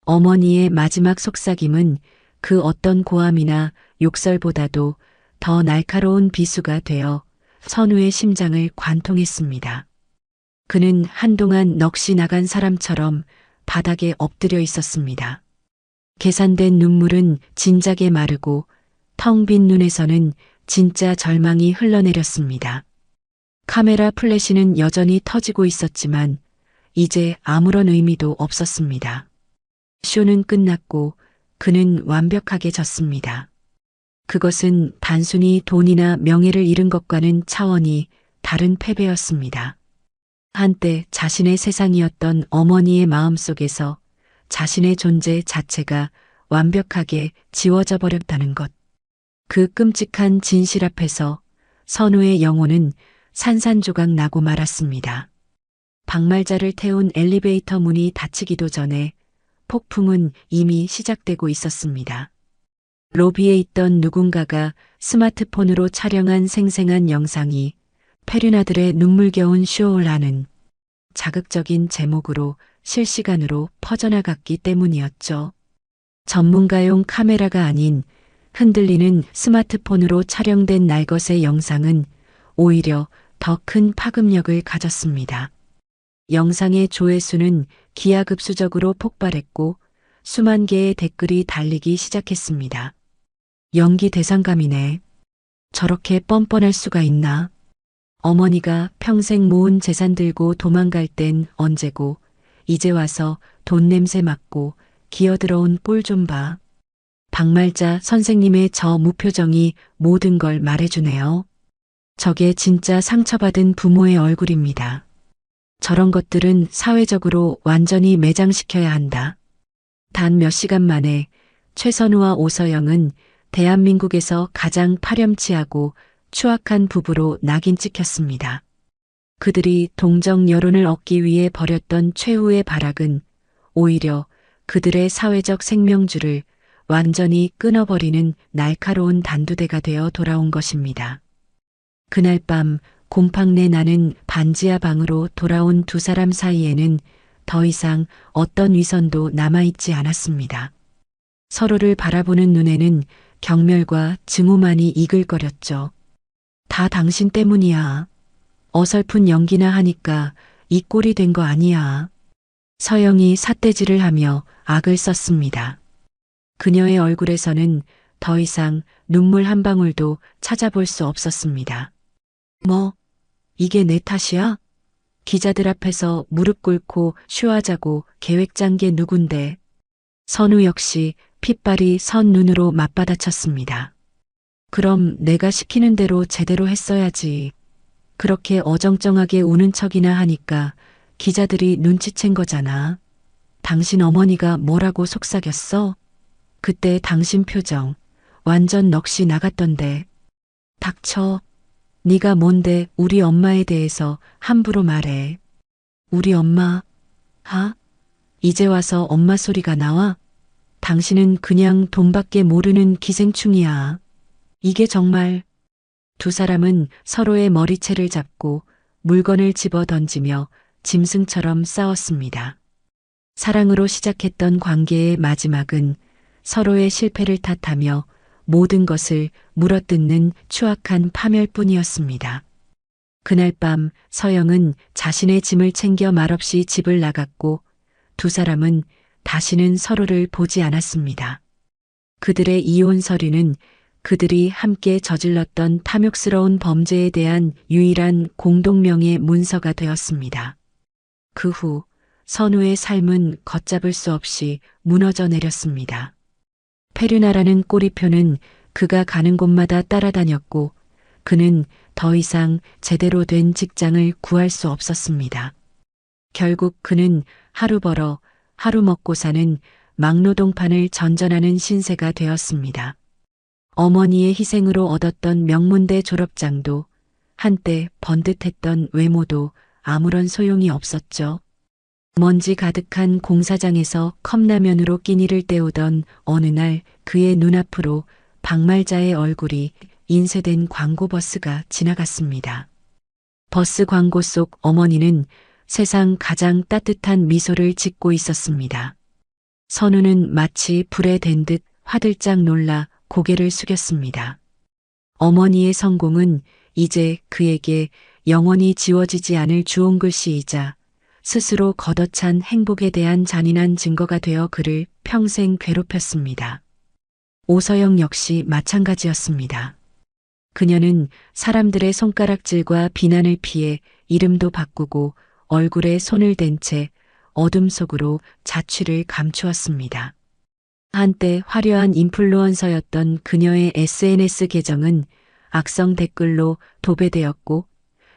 어머니의 마지막 속삭임은 그 어떤 고함이나 욕설보다도 더 날카로운 비수가 되어 선우의 심장을 관통했습니다. 그는 한동안 넋이 나간 사람처럼 바닥에 엎드려 있었습니다. 계산된 눈물은 진작에 마르고 텅 빈 눈에서는 진짜 절망이 흘러내렸습니다. 카메라 플래시는 여전히 터지고 있었지만 이제 아무런 의미도 없었습니다. 쇼는 끝났고 그는 완벽하게 졌습니다. 그것은 단순히 돈이나 명예를 잃은 것과는 차원이 다른 패배였습니다. 한때 자신의 세상이었던 어머니의 마음속에서 자신의 존재 자체가 완벽하게 지워져 버렸다는 것. 그 끔찍한 진실 앞에서 선우의 영혼은 산산조각 나고 말았습니다. 박말자를 태운 엘리베이터 문이 닫히기도 전에 폭풍은 이미 시작되고 있었습니다. 로비에 있던 누군가가 스마트폰으로 촬영한 생생한 영상이 페륜아들의 눈물겨운 쇼라는 자극적인 제목으로 실시간으로 퍼져나갔기 때문이었죠. 전문가용 카메라가 아닌 흔들리는 스마트폰으로 촬영된 날것의 영상은 오히려 더 큰 파급력을 가졌습니다. 영상의 조회수는 기하급수적으로 폭발했고 수만 개의 댓글이 달리기 시작했습니다. 연기 대상감이네. 저렇게 뻔뻔할 수가 있나? 어머니가 평생 모은 재산 들고 도망갈 땐 언제고 이제 와서 돈 냄새 맡고 기어들어온 꼴 좀 봐. 박말자 선생님의 저 무표정이 모든 걸 말해주네요. 저게 진짜 상처받은 부모의 얼굴입니다. 저런 것들은 사회적으로 완전히 매장시켜야 한다. 단 몇 시간 만에 최선우와 오서영은 대한민국에서 가장 파렴치하고 추악한 부부로 낙인 찍혔습니다. 그들이 동정 여론을 얻기 위해 벌였던 최후의 발악은 오히려 그들의 사회적 생명줄을 완전히 끊어버리는 날카로운 단두대가 되어 돌아온 것입니다. 그날 밤 곰팡내 나는 반지하 방으로 돌아온 두 사람 사이에는 더 이상 어떤 위선도 남아있지 않았습니다. 서로를 바라보는 눈에는 경멸과 증오만이 이글거렸죠. 다 당신 때문이야. 어설픈 연기나 하니까 이 꼴이 된 거 아니야. 서영이 삿대질을 하며 악을 썼습니다. 그녀의 얼굴에서는 더 이상 눈물 한 방울도 찾아볼 수 없었습니다. 뭐, 이게 내 탓이야? 기자들 앞에서 무릎 꿇고 쉬하자고 계획 짠 게 누군데. 선우 역시 핏발이 선 눈으로 맞받아쳤습니다. 그럼 내가 시키는 대로 제대로 했어야지. 그렇게 어정쩡하게 우는 척이나 하니까 기자들이 눈치챈 거잖아. 당신 어머니가 뭐라고 속삭였어? 그때 당신 표정 완전 넋이 나갔던데. 닥쳐. 네가 뭔데 우리 엄마에 대해서 함부로 말해. 우리 엄마? 이제 와서 엄마 소리가 나와? 당신은 그냥 돈밖에 모르는 기생충이야. 이게 정말. 두 사람은 서로의 머리채를 잡고 물건을 집어 던지며 짐승처럼 싸웠습니다. 사랑으로 시작했던 관계의 마지막은 서로의 실패를 탓하며 모든 것을 물어뜯는 추악한 파멸뿐이었습니다. 그날 밤 서영은 자신의 짐을 챙겨 말없이 집을 나갔고 두 사람은 다시는 서로를 보지 않았습니다. 그들의 이혼 서류는 그들이 함께 저질렀던 탐욕스러운 범죄에 대한 유일한 공동명의 문서가 되었습니다. 그 후 선우의 삶은 걷잡을 수 없이 무너져 내렸습니다. 페르나라는 꼬리표는 그가 가는 곳마다 따라다녔고 그는 더 이상 제대로 된 직장을 구할 수 없었습니다. 결국 그는 하루 벌어 하루 먹고 사는 막노동판을 전전하는 신세가 되었습니다. 어머니의 희생으로 얻었던 명문대 졸업장도 한때 번듯했던 외모도 아무런 소용이 없었죠. 먼지 가득한 공사장에서 컵라면으로 끼니를 때우던 어느 날 그의 눈앞으로 박말자의 얼굴이 인쇄된 광고버스가 지나갔습니다. 버스 광고 속 어머니는 세상 가장 따뜻한 미소를 짓고 있었습니다. 선우는 마치 불에 댄 듯 화들짝 놀라 고개를 숙였습니다. 어머니의 성공은 이제 그에게 영원히 지워지지 않을 주홍 글씨이자 스스로 걷어찬 행복에 대한 잔인한 증거가 되어 그를 평생 괴롭혔습니다. 오서영 역시 마찬가지였습니다. 그녀는 사람들의 손가락질과 비난을 피해 이름도 바꾸고 얼굴에 손을 댄 채 어둠 속으로 자취를 감추었습니다. 한때 화려한 인플루언서였던 그녀의 SNS 계정은 악성 댓글로 도배되었고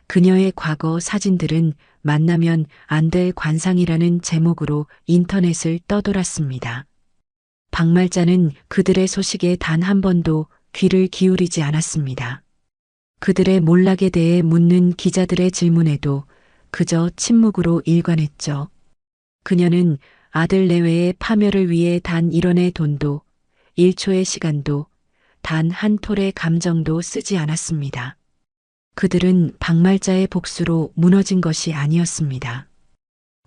그녀의 과거 사진들은 만나면 안 될 관상이라는 제목으로 인터넷을 떠돌았습니다. 박말자는 그들의 소식에 단 한 번도 귀를 기울이지 않았습니다. 그들의 몰락에 대해 묻는 기자들의 질문에도 그저 침묵으로 일관했죠. 그녀는 아들 내외의 파멸을 위해 단 1원의 돈도 1초의 시간도 단 한 톨의 감정도 쓰지 않았습니다. 그들은 박말자의 복수로 무너진 것이 아니었습니다.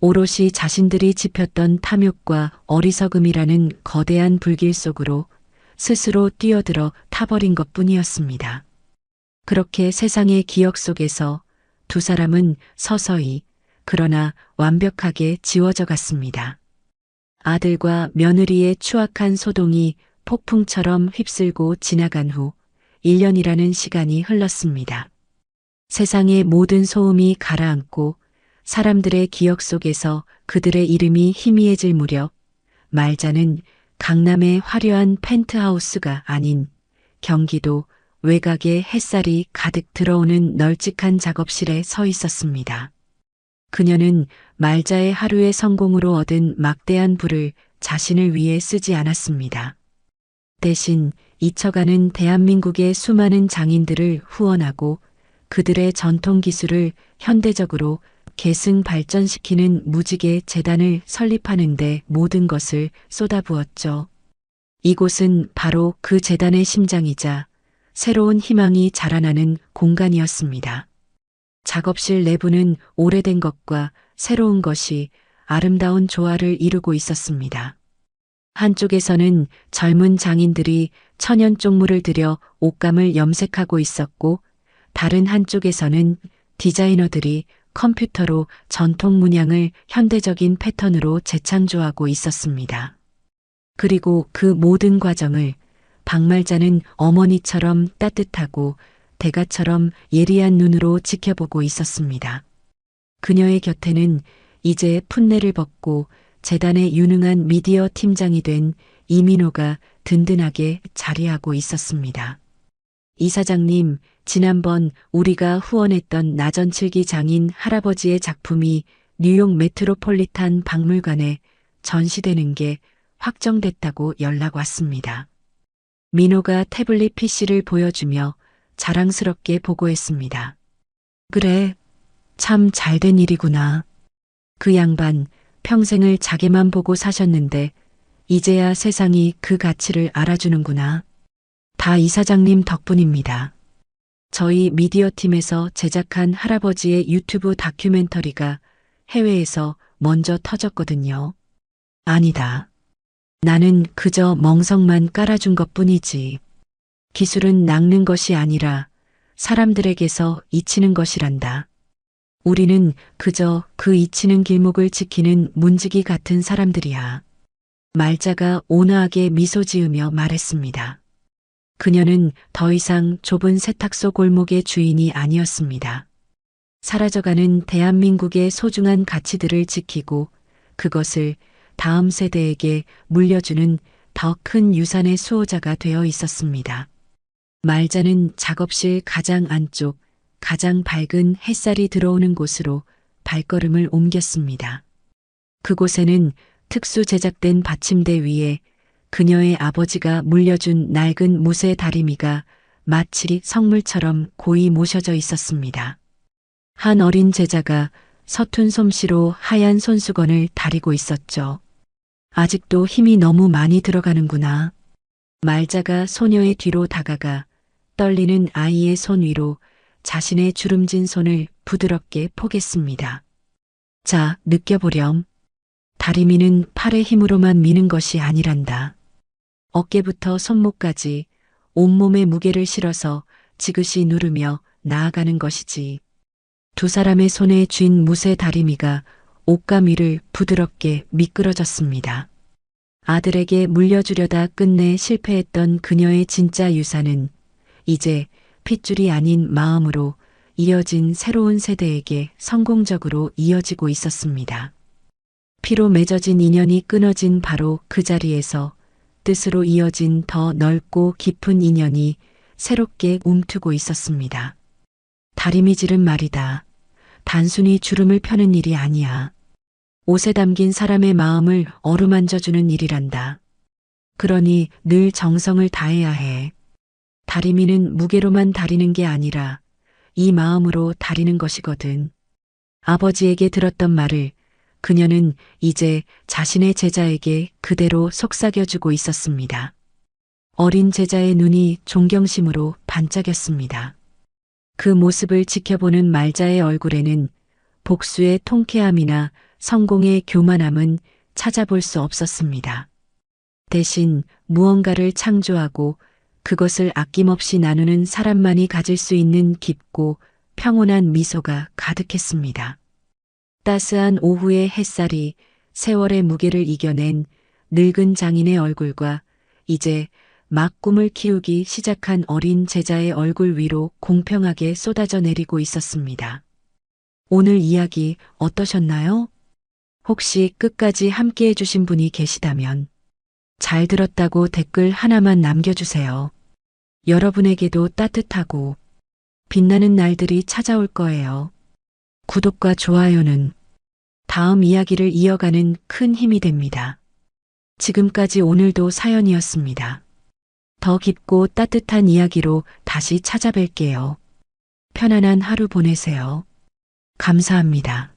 오롯이 자신들이 짚혔던 탐욕과 어리석음이라는 거대한 불길 속으로 스스로 뛰어들어 타버린 것뿐이었습니다. 그렇게 세상의 기억 속에서 두 사람은 서서히 그러나 완벽하게 지워져 갔습니다. 아들과 며느리의 추악한 소동이 폭풍처럼 휩쓸고 지나간 후 1년이라는 시간이 흘렀습니다. 세상의 모든 소음이 가라앉고 사람들의 기억 속에서 그들의 이름이 희미해질 무렵 말자는 강남의 화려한 펜트하우스가 아닌 경기도 외곽의 햇살이 가득 들어오는 널찍한 작업실에 서 있었습니다. 그녀는 말자의 하루의 성공으로 얻은 막대한 부를 자신을 위해 쓰지 않았습니다. 대신 잊혀가는 대한민국의 수많은 장인들을 후원하고 그들의 전통 기술을 현대적으로 계승 발전시키는 무지개 재단을 설립하는 데 모든 것을 쏟아부었죠. 이곳은 바로 그 재단의 심장이자 새로운 희망이 자라나는 공간이었습니다. 작업실 내부는 오래된 것과 새로운 것이 아름다운 조화를 이루고 있었습니다. 한쪽에서는 젊은 장인들이 천연 쪽물을 들여 옷감을 염색하고 있었고 다른 한쪽에서는 디자이너들이 컴퓨터로 전통 문양을 현대적인 패턴으로 재창조하고 있었습니다. 그리고 그 모든 과정을 박말자는 어머니처럼 따뜻하고 대가처럼 예리한 눈으로 지켜보고 있었습니다. 그녀의 곁에는 이제 풋내를 벗고 재단의 유능한 미디어 팀장이 된 이민호가 든든하게 자리하고 있었습니다. 이사장님, 지난번 우리가 후원했던 나전칠기 장인 할아버지의 작품이 뉴욕 메트로폴리탄 박물관에 전시되는 게 확정됐다고 연락 왔습니다. 민호가 태블릿 PC를 보여주며 자랑스럽게 보고했습니다. 그래, 참 잘된 일이구나. 그 양반 평생을 자기만 보고 사셨는데 이제야 세상이 그 가치를 알아주는구나. 다 이사장님 덕분입니다. 저희 미디어 팀에서 제작한 할아버지의 유튜브 다큐멘터리가 해외에서 먼저 터졌거든요. 아니다. 나는 그저 멍석만 깔아준 것뿐이지. 기술은 낚는 것이 아니라 사람들에게서 잊히는 것이란다. 우리는 그저 그 잊히는 길목을 지키는 문지기 같은 사람들이야. 말자가 온화하게 미소 지으며 말했습니다. 그녀는 더 이상 좁은 세탁소 골목의 주인이 아니었습니다. 사라져가는 대한민국의 소중한 가치들을 지키고 그것을 다음 세대에게 물려주는 더 큰 유산의 수호자가 되어 있었습니다. 말자는 작업실 가장 안쪽, 가장 밝은 햇살이 들어오는 곳으로 발걸음을 옮겼습니다. 그곳에는 특수 제작된 받침대 위에 그녀의 아버지가 물려준 낡은 무쇠 다리미가 마치 성물처럼 고이 모셔져 있었습니다. 한 어린 제자가 서툰 솜씨로 하얀 손수건을 다리고 있었죠. 아직도 힘이 너무 많이 들어가는구나. 말자가 소녀의 뒤로 다가가 떨리는 아이의 손 위로 자신의 주름진 손을 부드럽게 포겠습니다. 자, 느껴보렴. 다리미는 팔의 힘으로만 미는 것이 아니란다. 어깨부터 손목까지 온몸의 무게를 실어서 지그시 누르며 나아가는 것이지. 두 사람의 손에 쥔 무쇠 다리미가 옷감 위를 부드럽게 미끄러졌습니다. 아들에게 물려주려다 끝내 실패했던 그녀의 진짜 유산은 이제 핏줄이 아닌 마음으로 이어진 새로운 세대에게 성공적으로 이어지고 있었습니다. 피로 맺어진 인연이 끊어진 바로 그 자리에서 뜻으로 이어진 더 넓고 깊은 인연이 새롭게 움트고 있었습니다. 다리미질은 말이다. 단순히 주름을 펴는 일이 아니야. 옷에 담긴 사람의 마음을 어루만져주는 일이란다. 그러니 늘 정성을 다해야 해. 다리미는 무게로만 다리는 게 아니라 이 마음으로 다리는 것이거든. 아버지에게 들었던 말을 그녀는 이제 자신의 제자에게 그대로 속삭여주고 있었습니다. 어린 제자의 눈이 존경심으로 반짝였습니다. 그 모습을 지켜보는 말자의 얼굴에는 복수의 통쾌함이나 성공의 교만함은 찾아볼 수 없었습니다. 대신 무언가를 창조하고 그것을 아낌없이 나누는 사람만이 가질 수 있는 깊고 평온한 미소가 가득했습니다. 따스한 오후의 햇살이 세월의 무게를 이겨낸 늙은 장인의 얼굴과 이제 막 꿈을 키우기 시작한 어린 제자의 얼굴 위로 공평하게 쏟아져 내리고 있었습니다. 오늘 이야기 어떠셨나요? 혹시 끝까지 함께 해주신 분이 계시다면 잘 들었다고 댓글 하나만 남겨주세요. 여러분에게도 따뜻하고 빛나는 날들이 찾아올 거예요. 구독과 좋아요는 다음 이야기를 이어가는 큰 힘이 됩니다. 지금까지 오늘도 사연이었습니다. 더 깊고 따뜻한 이야기로 다시 찾아뵐게요. 편안한 하루 보내세요. 감사합니다.